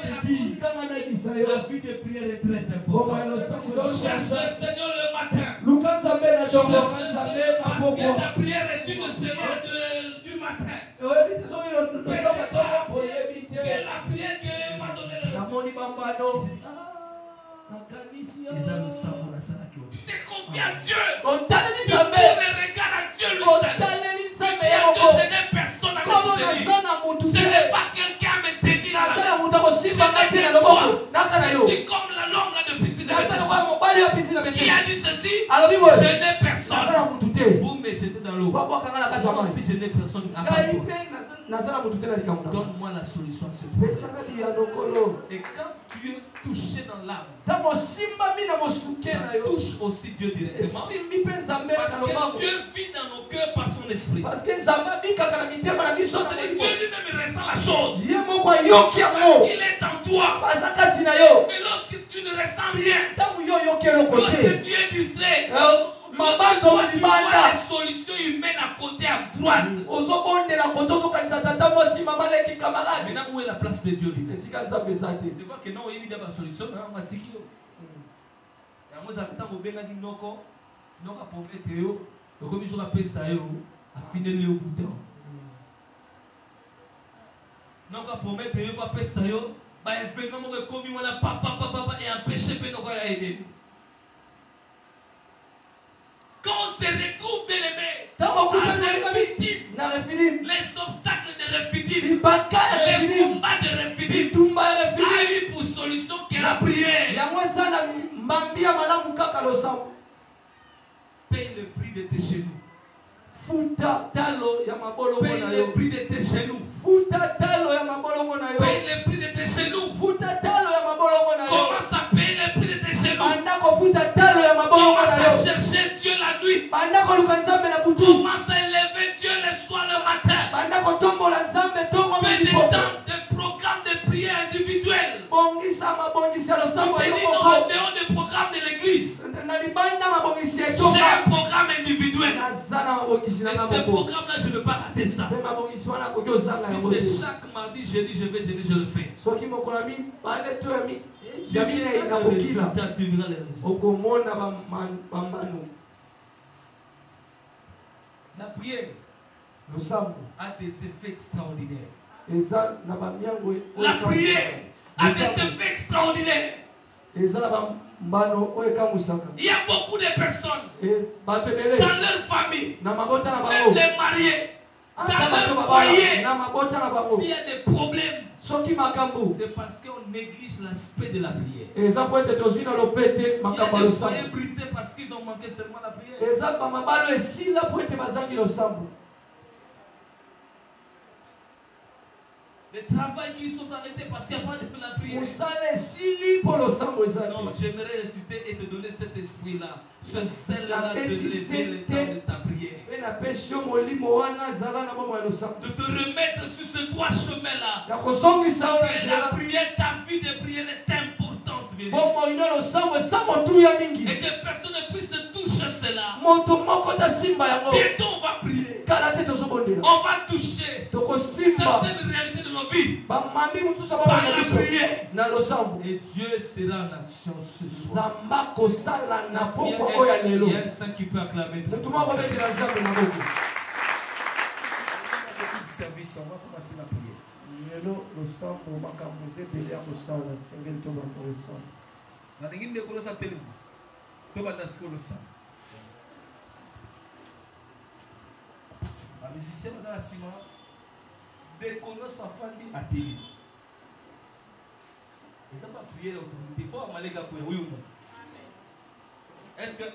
la vie de prière est très importante. Cherche le Seigneur le matin. Cherche le Seigneur parce que ta prière est une séance du matin. Que la prière que m'a donné le tu te confies à Dieu. Tu tournes le regard à Dieu lui seul. Tu viens de gêner personne à me soutenir. Ce n'est pas quelqu'un à me tenir à la main. Je suis comme l'homme de piscine qui a dit ceci. Je n'ai personne. Vous me jetez dans l'eau. Si je n'ai personne à part toi, donne-moi la solution à ce problème. Et quand Dieu est touché dans l'âme, ça touche aussi Dieu directement. Parce que Dieu vit dans nos cœurs par son esprit. Dieu lui-même ressent la chose. Parce qu'il est en toi. Mais lorsque tu ne ressens rien, lorsque tu es distrait, tu vois les solutions humaines à côté, à droite. Maintenant, où est la place de Dieu lui? C'est pas que non, il y a une solution. Quand on se retrouve bien aimé, les obstacles de Rephidim, les combats de Rephidim, a eu pour solution que la prière. Paye le prix de tes genoux. Paye le prix de tes genoux. Paye le prix de tes genoux. Commence à payer le prix de tes genoux. Commence à chercher Dieu la nuit. Commence à élever Dieu le soir, le matin. Fais des temps de programmes de prière individuels. Tu en dehors des programmes de l'église. J'ai un programme individuel. Et ce programme-là, je ne veux pas rater ça. Si c'est chaque mardi, jeudi, je le fais. Tu verras les résultats. La prière a des effets extraordinaires. La prière a des effets extraordinaires. Il y a beaucoup de personnes dans leur famille, même les mariés, dans leur foyer. S'il y a des problèmes, c'est parce qu'on néglige l'aspect de la prière. Il y a des foyers brisés parce qu'ils ont manqué seulement la prière. Les travails qui sont arrêtés parce qu'il n'y a pas de la prière. Non, j'aimerais ressusciter et te donner cet esprit-là, ce sel-là de lever le temps de ta prière. De te remettre sur ce droit chemin-là. Et la prière, ta vie de prière est importante. Et que personne ne puisse toucher cela. Bientôt on va prier. On va toucher certaines réalités de nos vies par la prière. Et Dieu sera en action ce soir. Il y a un saint qui peut acclamer. Service, on va commencer la prière. Les musiciens dans la ciment déconnent sa famille à télé. Ils n'ont pas prié l'autorité. Il faut amaler la prière, oui ou non? Est-ce que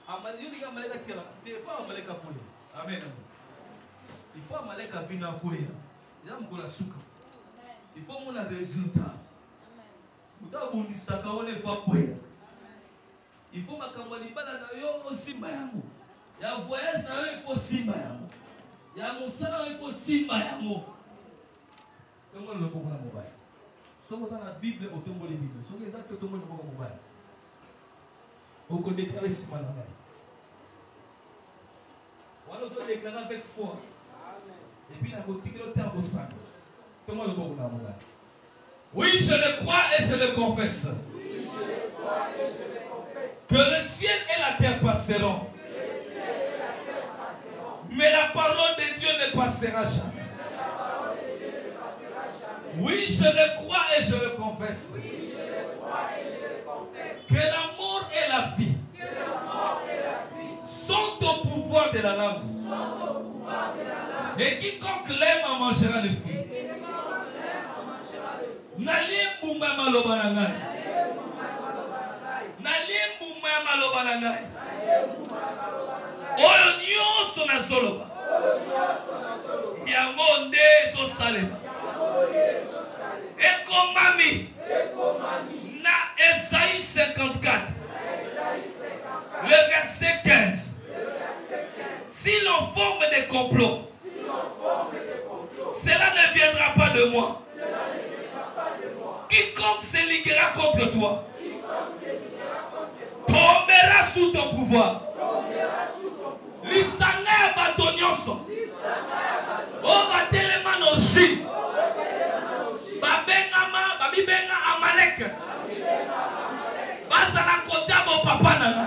amaler la prière, il faut amaler la prière. Amen. Il faut amaler la vie dans la prière. Il faut la souka. Il faut mon résultat. Il faut ma campagne aussi. Il y a un voyage, il faut aussi. Il y a mon salaire, il faut aussi. Tout le monde le comprend dans mobile. Si on dans la Bible, on tombe les Bibles. Si on regarde tout le monde le mobile. On peut déclarer ce matin. On va déclarer avec foi. Et puis, on va continuer le temps au sang. Tout le monde le comprend dans mobile. Oui, je le crois et je le confesse. Que le ciel et la terre passeront. Mais la parole de Dieu ne passera jamais. Oui, je le crois et je le confesse. Que la mort et la vie sont au pouvoir de la langue. Et quiconque l'aime en mangera le fruit. N'allez pas maloba na ngai. N'allez pas maloba na ngai. Oyo nyonso na soloba. Yango nde tosalema. Ekomami. Na Esaïe 54. Le verset 15. Si l'on forme des complots, cela ne viendra pas de moi. Quiconque se liguera contre toi tombera sous ton pouvoir. Lisanga batonyonso. O batelema no shi. Babengama, babibenga Amalek. Bazana kota bo papa nanga.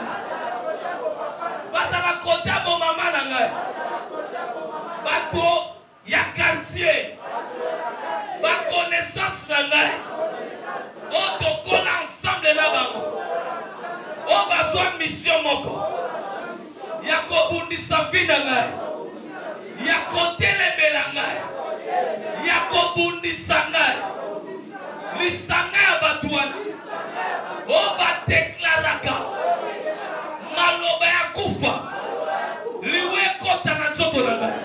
Bazana kota bo mama nanga. Bato ya quartier. Ba connaissance nanga. O tokola ensemble na bango. O bazwa mission moko. Yakobundisa vida ngai. Yakotelebela ngai. Yakobundisa ngai. Lisanga ya batuana. O bateklaraka. Maloba ya kufa. Liwe kota na nzoto na ngai.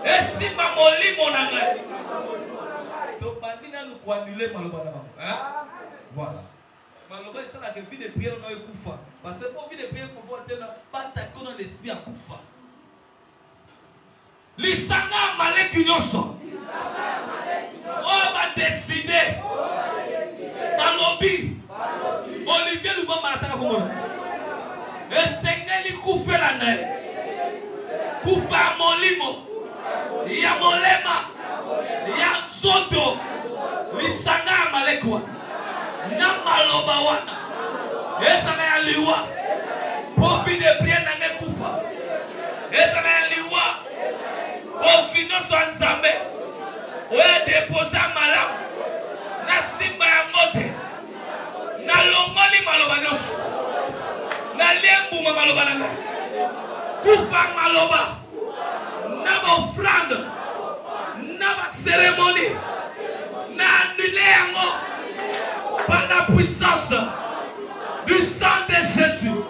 Esima molimo na ngai. To bandina lukuanile maloba na bango. Voilà. Maloba c'est la vie de prière na kufa. Parce que pour vie de prière faut voir tena batako dans l'esprit à kufa. Lisanga malek nyonso. On va décider. Balobi. On esengeli kufela naye kufa molimo ya molema ya nzoto lisanga ya malekwa na maloba wana ezala ya liwa profit de bien nange kufa ezala ya liwa ofinoso ya nzambe oya deposa malamu na simba ya mote na longoli maloba nyonso na lembuma maloba na ngai kufa maloba na bofrande na baceremonie na annule yango par la puissance du sang de Jésus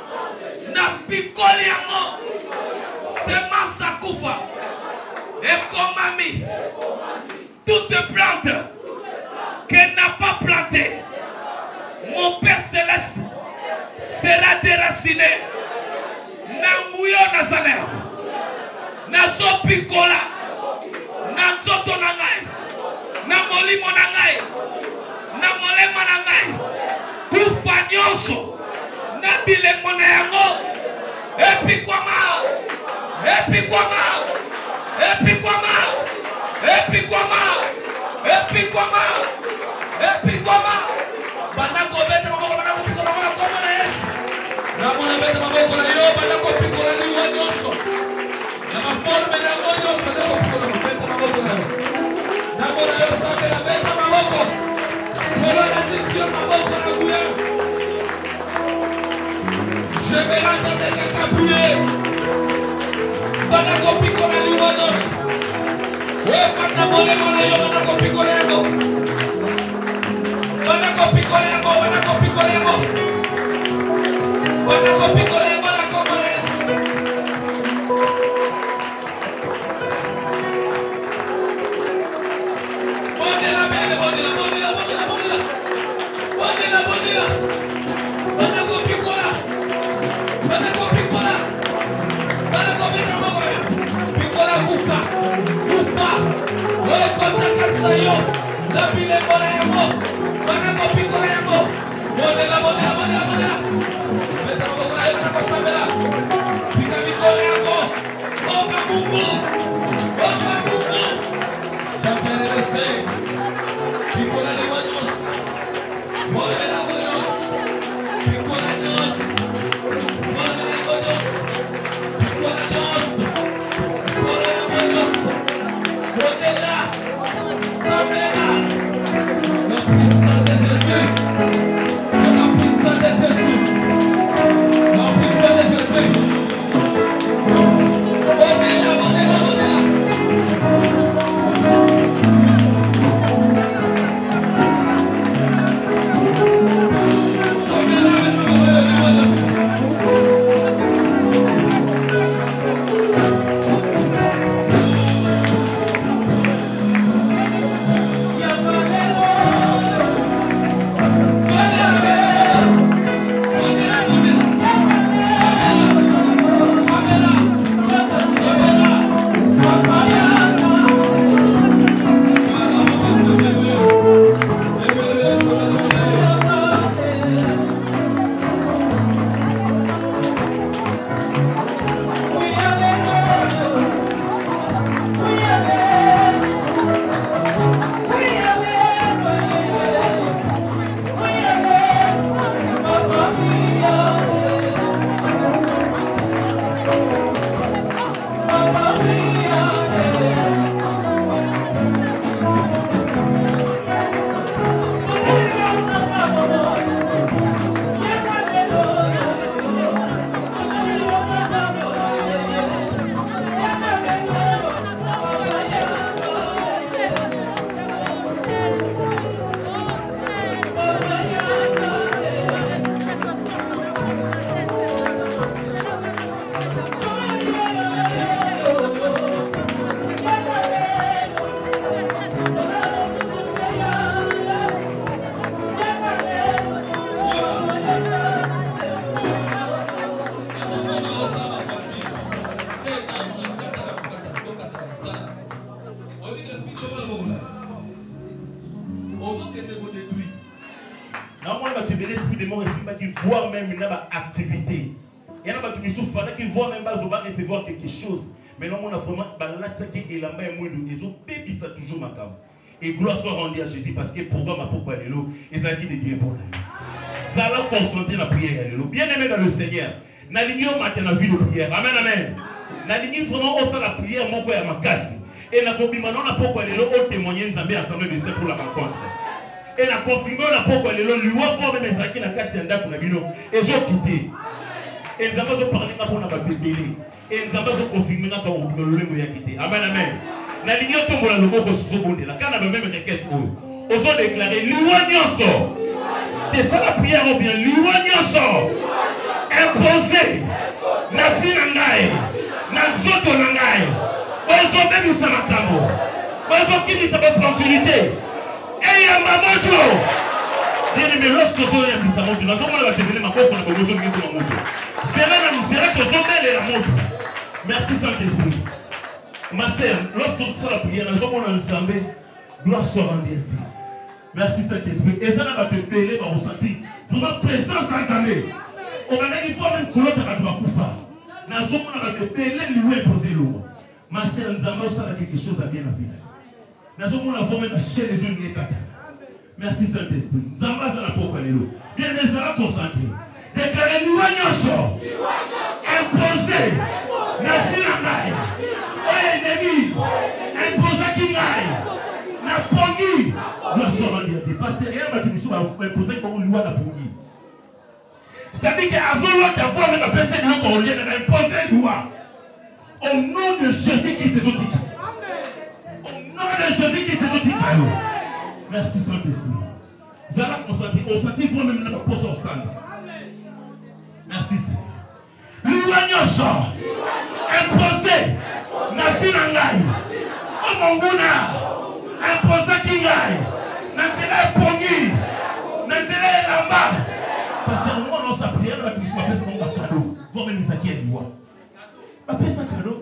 na pikoli yango semence akufa ekomami toute plante qu'elle n'a pas plantée, mon Père Céleste sera déraciné. Nanguyo Nazaner, Nazo Pikola, Nazoto Nangai, Namolimo Nangai, Namolema Nangai, Kufanyoso, Nabile Monayango, Epikwama, Epikwama, Epikwama, Epikwama, Epikwama, Epikwama, Banako Beta Moko, Banako Pikola, Banako Yesu, Namona Beta Moko, Banako Pikola, Niwanyoso, Namaforme Namonyoso, Banako Pikola, Beta Moko, Namona Yosa, Beta Moko, Kola Natizio Moko, Naguya, je vais l'entendre quelqu'un prier, Banako Pikola, Niwanyoso. Banako Picolego, Banako Picolego, Banako Picolego, Banako Picolego, la Comores. Bonela, bonela, bonela, bonela, bonela, bonela, bonela, bonela, Banako Picola, Banako Picola, Banako Picola, Picola Kufa, Kufa. Sayo, la pile bolemo, banako picolemo, modela, modela, modela, modela. Vete a boca de una cosa mera. Pica mi colemo, opa bubu, opa bubu. Ya quiere ser, picola de baños, modela baños, picola baños, modela baños, picola baños, modela baños, modela. La puissance de Jésus. La puissance de Jésus. La puissance de Jésus. Bonela, bonela, bonela. Normalement, tu veux l'esprit de mort ici, qui voit même une activité. Il y en a qui souffrent, qui voient même pas recevoir quelque chose. Mais non, on a vraiment l'attaqué et la main est moins de ils ont bébé ça toujours ma cam. Et gloire soit rendue à Jésus parce que pour moi, ma pourquoi est l'eau, et ça qui est Dieu pour nous. Ça va concentrer la prière. Bien aimé dans le Seigneur. N'alignez au matin la vie de prière. Amen, amen. N'alignez vraiment au sein de la prière, mon frère, ma casse. Et la confirmation, on a pourquoi elle est là, au témoigner, nous avons assemblé de pour la rencontre. Et la confirmation, on a pourquoi elle est là, lui, on va même les la carte, c'est un pour la bino. Et ils ont quitté. Et nous avons parlé pour la bébé. Et nous avons confirmé pour le quitté. Amen, amen. N'alignez au tombeau, le mot que ce soit la canne a même requête. Ils ont déclaré, l'ouanyon sort. C'est ça la prière ou bien, l'ouanyon sort. Imposé. Na vie nangaye. Na zoto nangaye. Ils ont même eu ça ma cambo. Ils ont quitté sa proximité. Et ya mamoto. Bien aimé, lorsque vous avez mis sa moto, nous avons devenir ma coque, on a besoin de la moto. C'est là que vous avez la moto. Merci Saint-Esprit. Ma sœur, lorsque vous avez la prière, nous avons ensemble, gloire soit rendue à Dieu. Merci Saint-Esprit. Et ça va te payer, va ressentir. Vraiment présence dans l'année. On va dire qu'il faut même que l'autre va te faire. Nous avons te payer, lui imposer l'eau. Ma sœur, nous avons quelque chose à bien à faire. Nous avons même la chaîne des yeux de merci Saint-Esprit. Nous avons la porte à l'eau. Bien, nous allons concentrer. Déclarer l'ouanyon imposé. La fille en aille. Oh, ennemi. Imposé qui aille. La poggie. Nous sommes en diable. Parce que rien ne va imposer comme une loi la poggie. C'est-à-dire qu'avant l'autre d'avoir même appelé de l'autre, on vient d'imposer une loi. Au nom de Jésus-Christ, c'est autique. Au nom de Jésus-Christ, c'est autique. Merci Saint-Esprit. Zala on sentit vous-même la pose au centre. Merci Seigneur. L'ouanyon sort. Imposé. Na finangai. Oh mon gouna. Imposé kingai. Nanzela pongi. Nanzela lamba. Parce que moi dans sa prière, on appelle ça un cadeau. Vous-même les acquis à loi. On appelle ça cadeau.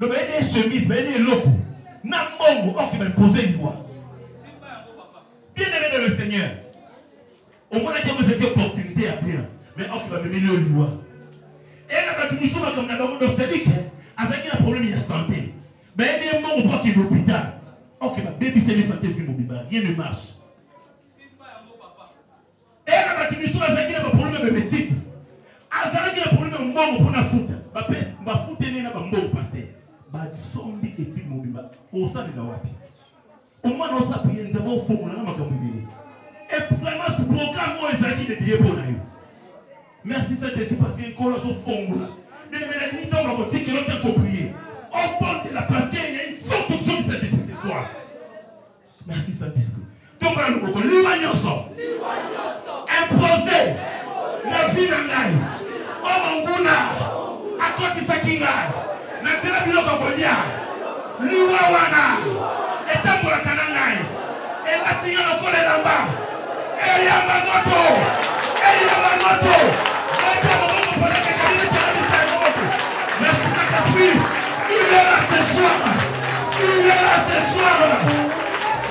Donc il y a des chemises, il y a des locaux. Nambongo, or qui va imposer une loi. Bien aimé dans le Seigneur. Au moins, il y a une opportunité à bien. Mais on va me mener au loi. Et là, tu dis souvent comme dans le monde, c'est-à-dire qu'il y a un problème de santé. Mais il y a un moment où on va à l'hôpital. Ok, ma bébé, c'est la santé, rien ne marche. Et là, tu dis souvent qu'il y a un problème de médecine. Il y a un problème de monde pour la foot. Ma foot est là, ma monde passé. Ma zombie est-il mobile. Au sein de la wapi. Au moins, nous avons prié, nous avons fait un et vraiment, ce programme, moi, est acquis de Dieu pour nous. Merci Saint-Esprit parce qu'il y a une colosse au fond. Mais les gens vont dire qu'ils ont bien compris. Au bord de la parce qu'il y a une forte option de Saint-Esprit ce soir. Merci Saint-Esprit. Donc, l'ouanyon sort. Imposé. La vie d'un gagne. Oh mon gouna. À côté de ça qui gagne. N'a-t-il pas de volia. L'ouawana. Et tant pour la canangaï. Et la tigre au collet là-bas. Et Yamamoto. Et Yamamoto. Merci Saint-Esprit. Il est là ce soir. Il est là ce soir.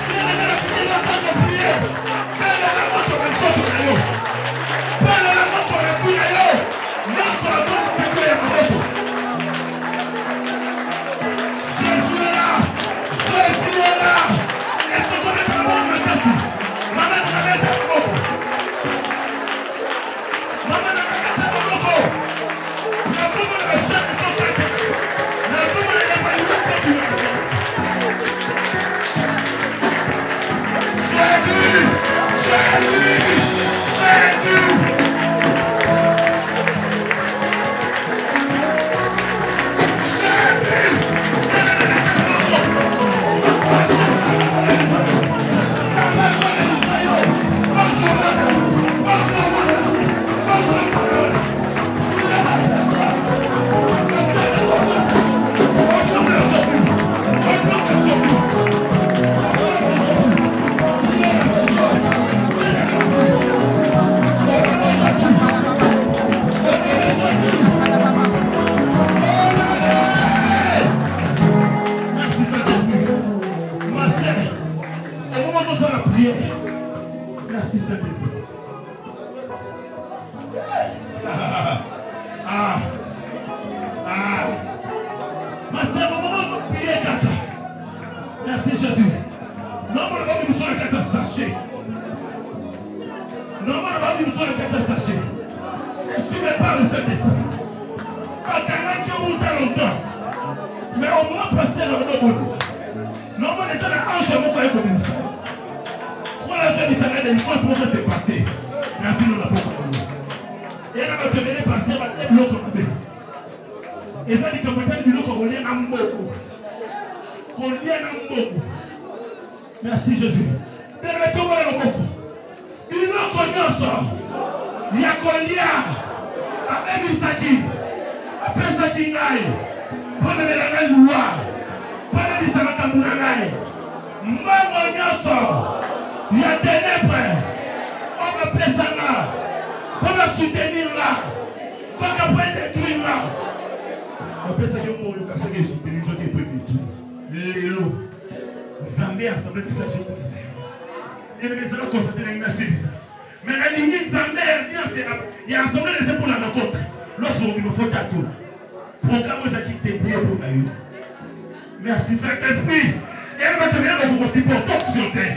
Il est là ce prier. Père la moto pour le Père la moto pour le prier. Nous sommes c'est que Yamamoto. Jésus est là. Jésus est là. Est-ce que je vais te rendre ma casse? Maman n'a pas été à mon maman n'a pas été à mon la femme de la chaîne est en train de la femme de la paille Jésus! Jésus! Jésus! Merci Saint-Esprit. Ma sœur, maman, priez, Kacha. Merci Jésus. Non, on n'a pas vu nous sur la carte sachet. Non, on n'a pas vu nous sur la carte sachet. Je suis même pas le Saint-Esprit. Pas qu'un qui ont roulé longtemps. Mais au moins, passer dans le monde. Non, on est dans la hanche à mon frère comme une femme. Quand la femme s'arrête, une fois, ce s'est passé. La vie, on n'a pas compris. Et elle va devenir passer, elle va être l'autre côté. Et ça dit que peut-être que nous connaissons un beaucoup. Merci Jésus. Permettez-moi le beaucoup. Il nous connaît. Il y a combien. Après il s'agit. Après ça qui gagne. Pendant la loi. Pendant que ça va camourir. Il y a des ténèbres. On va passer là. On va soutenir là. On va détruire là. Après ça, je vais vous casser les soutenir. Je vais vous détruire. Les lots. Zambé assemblée de sachet policier. Et les gens constatent la inactivité. Mais la ligne Zambé, il y a assemblée de pour la rencontre. Lorsqu'on me faut tout. Programme aux acquis débrouillés pour la vie. Merci Saint-Esprit. Et elle va te venir dans vos supporters sur terre.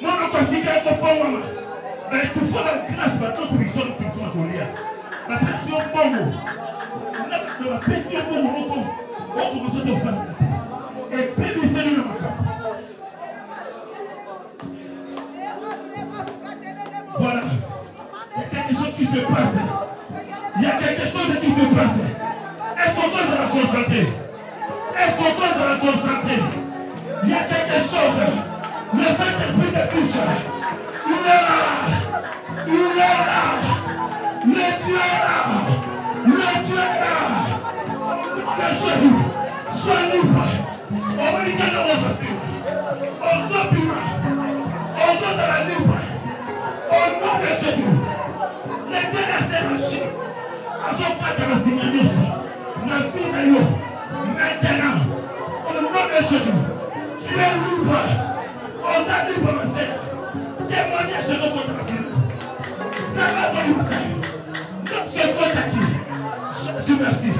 Moi, je considère qu'il faut maman. Mais tout ça, la grâce, la spirituelle, la pression à Goliath. La pression bongo. La pression bongo. On commence à faire. Et puis, c'est lui le macabre. Voilà. Il y a quelque chose qui se passe. Il y a quelque chose qui se passe. Est-ce qu'on cause à la concentrer? Est-ce qu'on cause à la concentrer? Il y a quelque chose. Le Saint-Esprit te touche. Il est là. Il est là. Le Dieu est là. Le Dieu est là. Que Jésus soit libre. On va dire que nous on s'oppima. On s'oppima à la libre. Au nom de Jésus. L'éternel s'est racheté. À son cas de la signalus. La vie de l'eau. Maintenant. Au nom de Jésus. Tu es libre. On s'est libre, ma sœur. Témoignage de notre contre la vie. Ça va vous faire. Notre contre qui. Jésus, merci.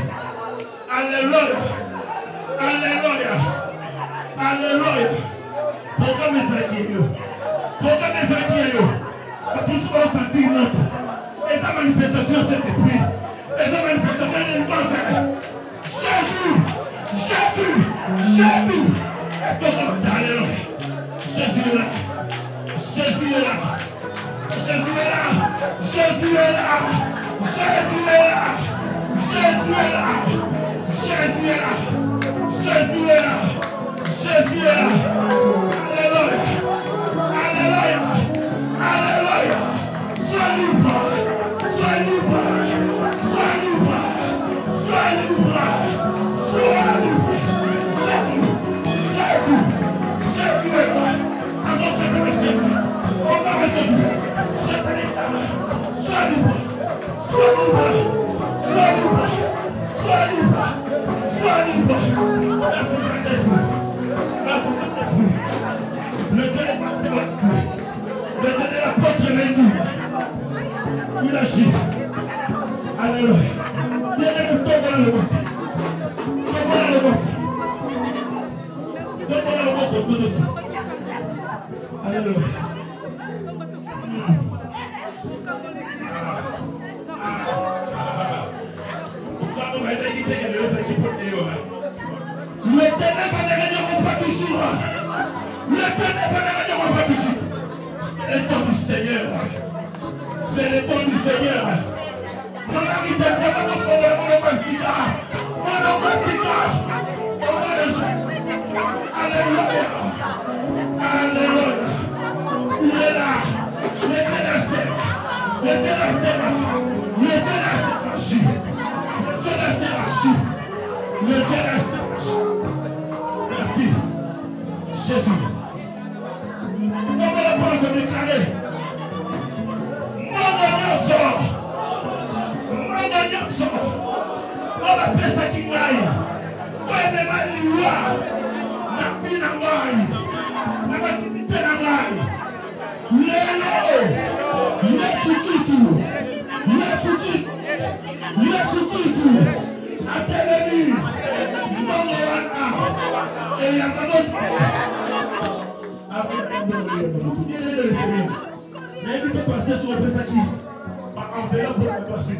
Alléluia. Alléluia. Alléluia. Pourquoi mes amis? Pourquoi mes amis? À tous ceux qui ont senti notre. Et sa manifestation de cet esprit. Et sa manifestation de l'enfance. Jésus. Jésus. Jésus. Est-ce que vous m'entendez? Alléluia. Jésus est là. Jésus est là. Jésus est là. Jésus est là. Jésus est là. Jésus est là. Jésus est là. Jésus est là. Jésus est là. Alléluia. Alléluia. Alléluia. Sois libre. Sois libre. Sois libre. Sois libre. Sois libre. Jésus. Jésus. Jésus est là. Avant que tu me chèques. On va Jésus. Je te réclame. Sois libre. Sois libre. Sois libre. Sois libre. Sois libre. Merci Saint-Esprit. Merci Saint-Esprit. Le Dieu est passé votre cœur. Le Dieu de l'apôtre Médou. Il agit. Alléluia. Donnez-nous tout dans le monde. Tout dans le monde. Tout dans le monde. Tout dessus. Alléluia. Le ténèbre ne gagneront pas toujours. Le ténèbre ne gagneront pas toujours. C'est le temps du Seigneur. C'est le temps du Seigneur. Mon mari te fait mon frère, mon costica. Mon costica. Au nom de Jésus. Alléluia. Alléluia. Il est là. Le ténèbre. Le ténèbre. Le ténèbre agit. Le ténèbre agit. Le ténèbre agit. Merci. Jésus. Nous allons pour le déclarer. Mon on va faire ça qui gagne. On va même loi. La vie n'a gagne. La activité n'a gagne. Les lots. Les soutiens. Les soutiens. moto. Il est dans le Seigneur. Mais évitez de passer sur le ça qui enverra pour la passer.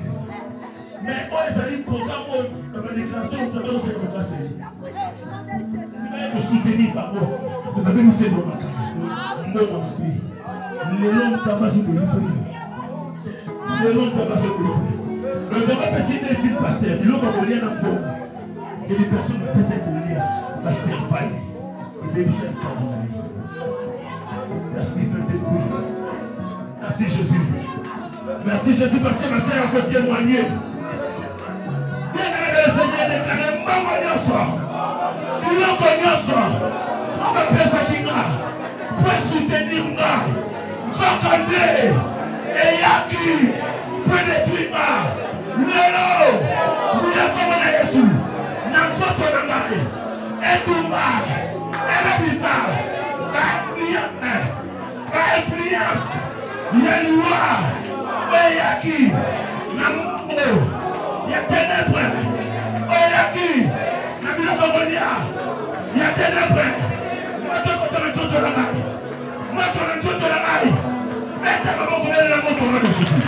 Mais quand ils arrivent programme dans la déclaration, vous savez où c'est qu'on va se dire. Vous allez me soutenir par moi. Vous allez nous faire dans ma carrière. Les longues tabacs sur le livre. Les longues tabacs sur le livre. Nous avons passé des sites pasteurs. Ils n'ont pas volé dans le bon. Et les personnes ne peuvent pas lire. La servaille. Et les bisous de Caroline. Merci Saint-Esprit. Merci Jésus. Merci Jésus parce que ma sœur a encore témoigné. Bien aimé le Seigneur déclaré Maman Nyoso. Il a connu ça. On va faire ça qui n'a. Pour soutenir moi. Vakandé. Et Yaki. Pour détruire moi. Lelo. Nous avons commandé Jésus. N'importe quoi n'a pas. Et tout mal. Et la bizarre. Par influence. Il y a une loi. Oyaki, Namubo, il y a ténèbres. Oyaki, Nabila Kogonia, il y a ténèbres. Moi, tu as le tour de la maille. Moi, tu as le tour de la maille. Mais tu as le tour de la maille de Jésus.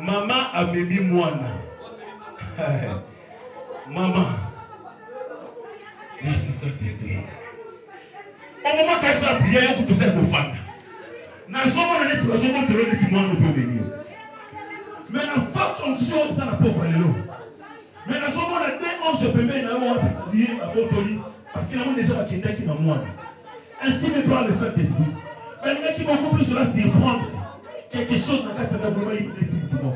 Maman a bébi moine. Maman. Merci Saint-Esprit. Au moment où tu as prié, tu sais qu'on fait. Dans ce moment, tu as dit que tu peux venir. Mais la forte onction, ça n'a pas volé l'eau. Mais dans ce moment, dès que je peux mettre un prier à Botoli, parce qu'il a déjà qui est dans moi. Ainsi me parle le Saint-Esprit. Mais le gars qui beaucoup plus cela, c'est prendre quelque chose dans le cadre de la vraiment immédiatement.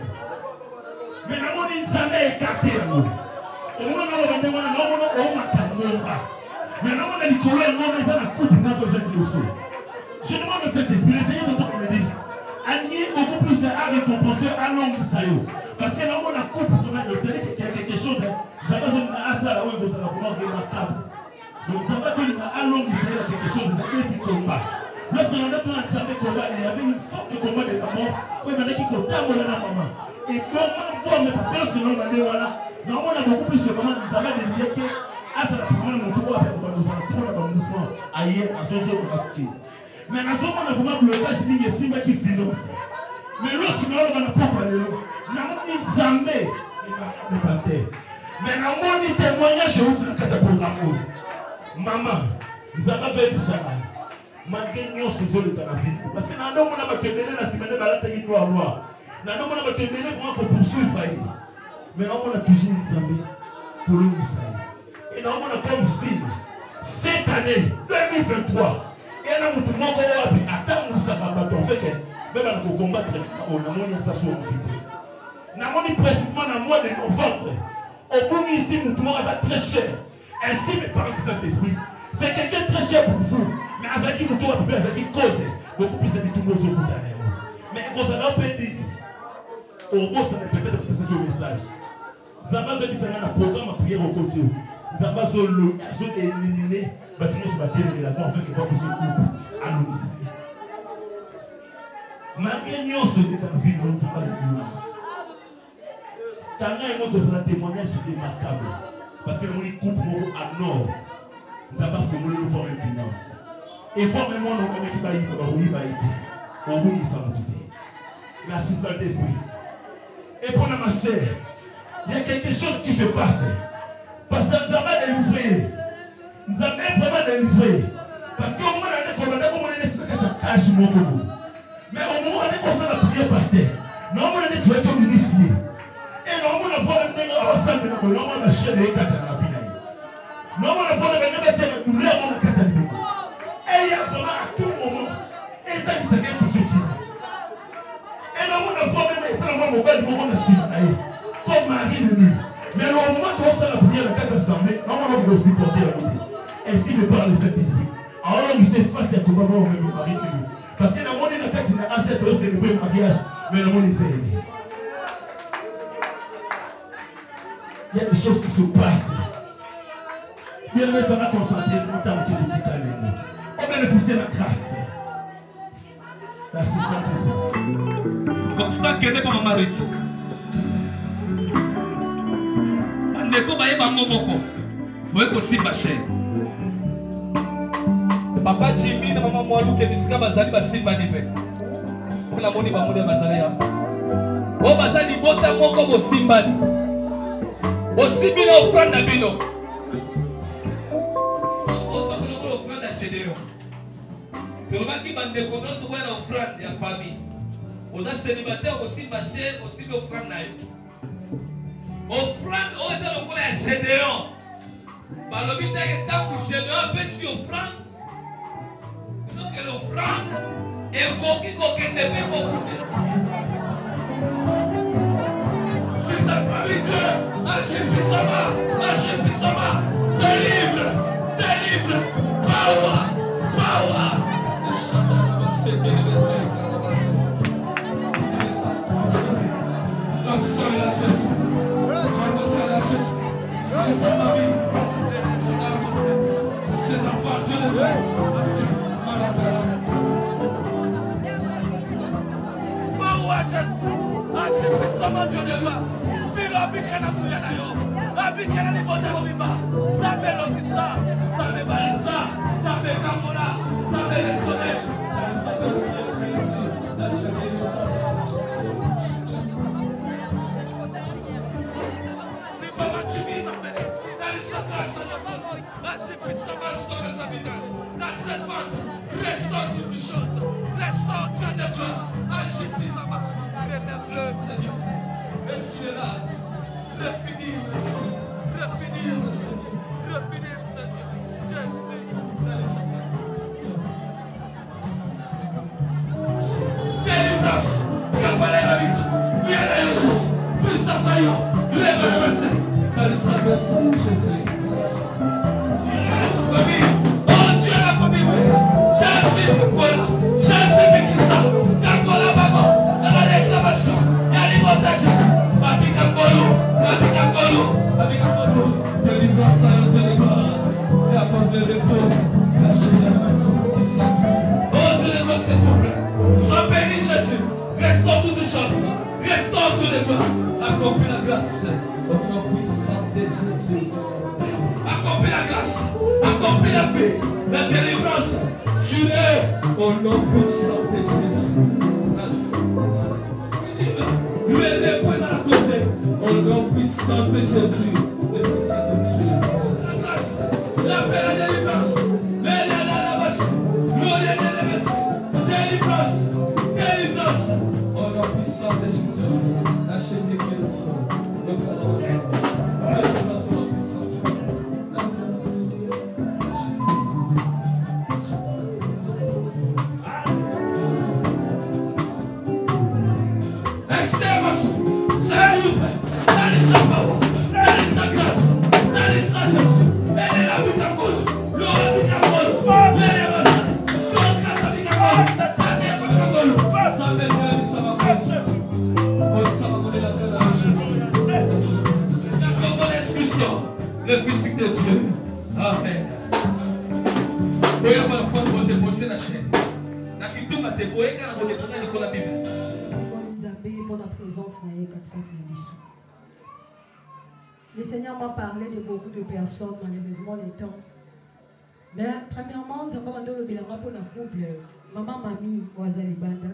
Mais la monnaie, ça m'a écarté à nous. Au moment où on a demandé, on a tellement pas. Mais la monnaie, il y a une monnaie, ça n'a coupe pour nous faire des choses. Je demande à Saint-Esprit, le Seigneur me dit, Agnier beaucoup plus à récompenser à l'homme de Sayo. Parce que là, on a coupe sur la c'est-à-dire qu'il y a quelque chose, ça va se passer à la vous allez vraiment remarquable. Donc, ça va que allons Israël quelque chose, vous avez dit combat. Lorsqu'on a tout un combat, il y avait une forme de combat de la mort. Oui, il y a qui comptaient mon maman. Et comment voir, mais parce que lorsque l'on a dit voilà, normalement on a beaucoup plus de moments, nous avons des liens qui à la première nous trouvons avec nous allons trop dans le mouvement ailleurs à ce jour mais à ce moment on a vraiment blocage ligne et simba qui finance. Mais lorsque nous allons pas parler, nous avons jamais le pasteur. Mais nous avons des témoignages sur le programme. Maman, nous avons fait du salaire. Malgré nous, c'est ça le canapé. Parce que nous avons tenu la semaine de la tête noire. Nous avons tenu pour poursuivre. Mais nous avons toujours une zambie pour nous. Et nous avons comme signe. Cette année, 2023, et nous avons tout le monde qui attend nous ça va fait que même pour combattre, on a monnaie ça sur le vide. Nous avons dit précisément dans le mois de novembre. Au bout ici, nous tout le monde a très cher. Ainsi, mes parents du Saint-Esprit. C'est quelqu'un très cher pour vous. Mais Azaki Moutou a pu Azaki cause beaucoup plus de tout le monde. Mais quand on peut dire, au moins ça n'est peut-être que c'est un message. Nous avons dit un programme à prière au côté. Nous avons éliminé la terre la en fait que pas pour ce couple à nous. Malgré nous, ce n'est pas vie, nous ne sommes pas de Tanga et moi, nous avons un témoignage remarquable. Parce que nous avons une coupe à nord. Nous avons formulé une forme de finance. Et formellement, nous avons dit qu'il va y avoir au bout de ça. Merci Saint-Esprit. Et pour ma soeur, il y a quelque chose qui se passe. Parce que nous avons délivré. Nous avons vraiment délivré. Parce qu'au moment où on a dit qu'on a caché mon togo. Mais au moment où on a dit qu'on a prié pasteur, nous avons dit qu'on a été initié. Et nous avons dit qu'on a été ensemble, nous avons acheté les cartes à la finale. Nous avons dit qu'on a été douleur dans la carte à l'île. Et il y a vraiment à tout moment. Et ça, il s'est touché qui. Et nous avons dit qu'on a fait mobile pour qu'on a signé. Comme Marie de nuit. Mais au moment où on s'est la prière de la carte assemblée, nous avons supporté la côté. Ainsi me parle le Saint-Esprit. Alors il s'est face à comment on met le mari de nuit. Parce que dans mon état, il y a assez de célébrer le mariage. Mais dans mon état, il y a des choses qui se passent. Bien aimé, ça va concentrer en tant que petit calme. On bénéficie de la grâce. Merci Saint-Esprit. Constant qui n'est pas ma mari. Ndeko baye bango moko. Moye ko simba cher. Papa Jimmy na maman Mwalu ke bisika bazali basimba nipe. Pour la moni ba moni bazali ya. O bazali bota moko bo simba ni. Bo simbi na offrande na bino. O ba bino ko offrande na chédéo. Tolobaki bandeko noso kwa na offrande ya famille. Oza célibataire ko simba cher, ko simbi offrande na yo. Offrande, on est dans le coup de Gédéon. Par le but de temps où Gédéon peut sur offrande. Donc l'offrande est coquille ne peut beaucoup. Si ça pas Dieu, achète puissamment, délivre, power. Le chant de la bassette, la Jésus. C'est sa famille, ses enfants, Dieu le veut. Dieu le veut. Si la vie est la vie est la vie, ça fait l'Okissa, ça fait Balissa, ça fait Kamola, ça fait l'Escodé. Restaure toutes choses, restaure Dieu de gloire, agis puissamment, relève-le Seigneur, et s'il est là, refinis le Seigneur, Jésus, délivrance, calme la vie, viens à Jésus, puissance à vous, lève le Seigneur, dans le Saint-Esprit, Jésus. Délivrance grâce. Au nom puissant de Jésus. Accomplis la grâce. Accomplis la paix. La délivrance. Sur eux. Au nom puissant de Jésus. Grâce. Lui est le point dans la côté. Au nom puissant de Jésus. Le puissant de Dieu. La grâce. La paix, la délivrance. Délivrance, délivrance, au nom puissant de Jésus, achetez que le sang, le cadavre, délivrance au nom puissant de Jésus, la cadavre, Esther, Seigneur, dans sa parole, dans sa grâce, dans sa Jésus, elle est la vie d'Amour, l'eau de d'Amour, le physique de Dieu. Amen. Pour la présence. Le Seigneur m'a parlé de beaucoup de personnes, malheureusement les temps. Mais premièrement, nous avons demandé le bilan pour la couple. Maman, mamie, Ouazalibanda.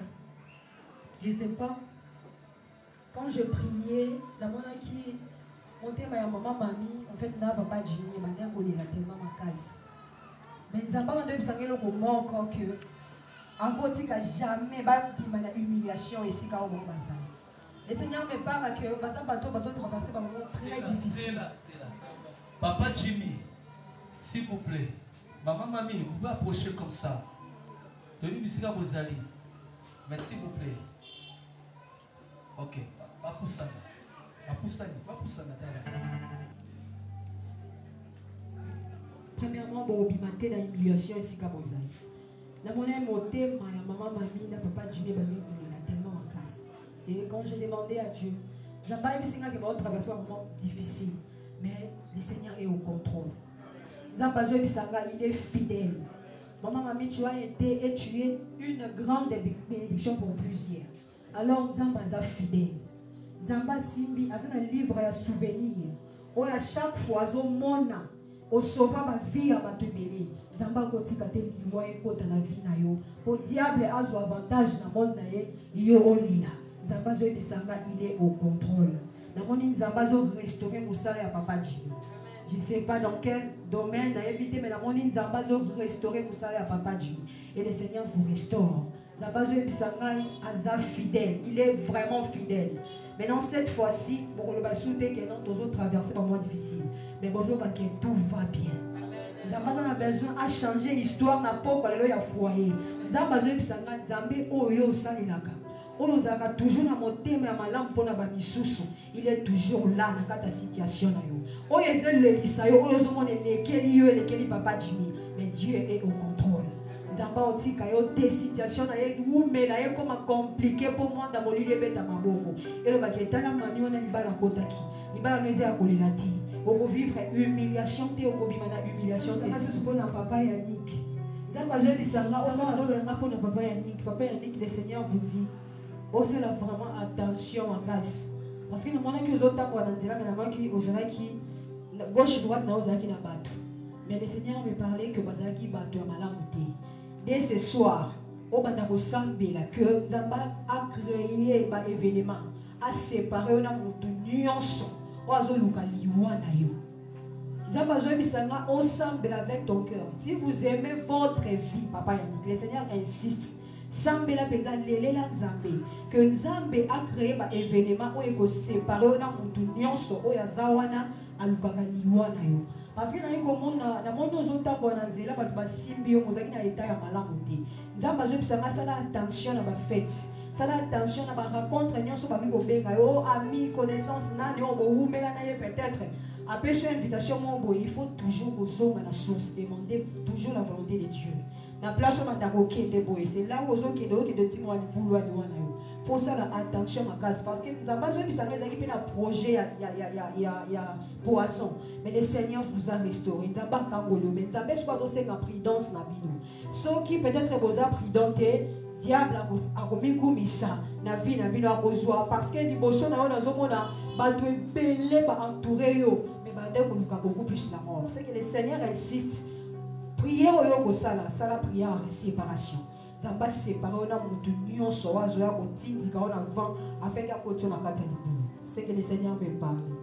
Je ne sais pas. Quand je priais, la monnaie qui montait ma maman, mamie, en fait, n'a pas de génie, ma mère, on est tellement ma case. Mais nous avons demandé le moment encore que, en côté, jamais, il humiliation ici, quand on va. Le Seigneur me parle que, bateau, traverser par un moment très difficile. Papa Jimmy, s'il vous plaît, maman, mamie, vous pouvez approcher comme ça. Tenez ici à vos alliés. Mais s'il vous plaît. Ok. Va pour ça. Premièrement, bon, bimaté dans l'humiliation ici à vos alliés. La monnaie montée, ma maman, mamie, n'a pas Jimmy, tellement en casse. Et quand j'ai demandé à Dieu, j'ai pas eu signe qui va traverser un moment difficile. Mais le Seigneur est au contrôle. Il est fidèle. Maman, mamie, tu as été et tu es une grande bénédiction pour plusieurs. Alors, Nzamba est fidèle. Nzamba Simbi, c'est un livre à souvenir. Où à chaque fois, au mona, au sauvant ma vie à ma tubélie. Nzamba kotika te liwa et kota la vie na yo. Pour diable a son avantage na monde na yo olina. Nzamba zo bisanga, il est au contrôle. Na moni Nzamba zo restaurer Moussala à Papa Jimmy. Je ne sais pas dans quel domaine, mais la monnaie Nzamba zo restaurer Moussala à Papa Jimmy. Et le Seigneur vous restaure. Nzamba zo bisanga aza fidèle. Il est vraiment fidèle. Maintenant cette fois-ci, pour le basouté que non toujours traversé par mois difficile. Mais bonjour parce que tout va bien. Nzamba a besoin à changer l'histoire na poko alelo ya foyer. Nzamba zo bisanga Nzambe oyo salilaka. On a toujours dans mon thème à ma lampe pour la misusu. Il est toujours là dans ta situation. On est le lisayo, on est le papa Jimmy. Mais Dieu est au contrôle. Nzamba oti kayo des situations où mais là comme compliqué pour moi dans mon lit beta maboko. Et le baketa na mami on a libala kotaki. Libala neze ya kolelati. On vivre humiliation te okobima na humiliation te. C'est pour na papa Yannick. Nzamba je bisanga on va le pour na papa Yannick. Papa Yannick le Seigneur vous dit osez là vraiment attention en grâce. Parce que nous avons que les autres tapent dans le mais nous avons qui gauche droite nous avons qui na bateau. Mais le Seigneur me parlait que bazaki bateau à malamouté. Dès ce soir, au bandako sambela que Nzamba a créé un événement, a séparé on a montu nyonso, o azoluka liwa na yo. Nzamba zo bisanga ensemble avec ton cœur. Si vous aimez votre vie, papa Yannick, le Seigneur insiste. Sambela peza lelela Nzambe que Nzambe a créé un événement où il séparé on a montu nyonso o ya zawana alukaka liwa na yo. Parce que na mondo zota bona nzela ba basimbi yo mozaki na état ya malamu te. Nzamba zo bisanga sala attention na ba fête. Sala attention na ba rencontre nyonso ba ko benga yo ami connaissance na yo bo umela na ye peut-être. Après cette invitation mon boy, il faut toujours aux la source demander toujours la volonté de Dieu. Na place où on de boy, c'est là où on qui de timo ali boulot de wana yo. Faut ça la attention ma case parce que Nzamba zo bisanga ezaki pe na projet ya poisson. Mais le Seigneur vous a restauré. Nzamba kangolo mais Nzamba soit aussi en prudence na bino. Ceux qui peut-être vous a prudente, diable a komikumisa na vie na bino akozwa parce que liboso na yo nazomona bato ebele entouré yo mais bande koluka beaucoup plus la mort. C'est que le Seigneur insiste prière oyo kosala sala prière en séparation. Zamba séparer na mutu nyonso wazo ya kotindika ona vent afin que akoto na kati ya libulu. C'est que le Seigneur me parle.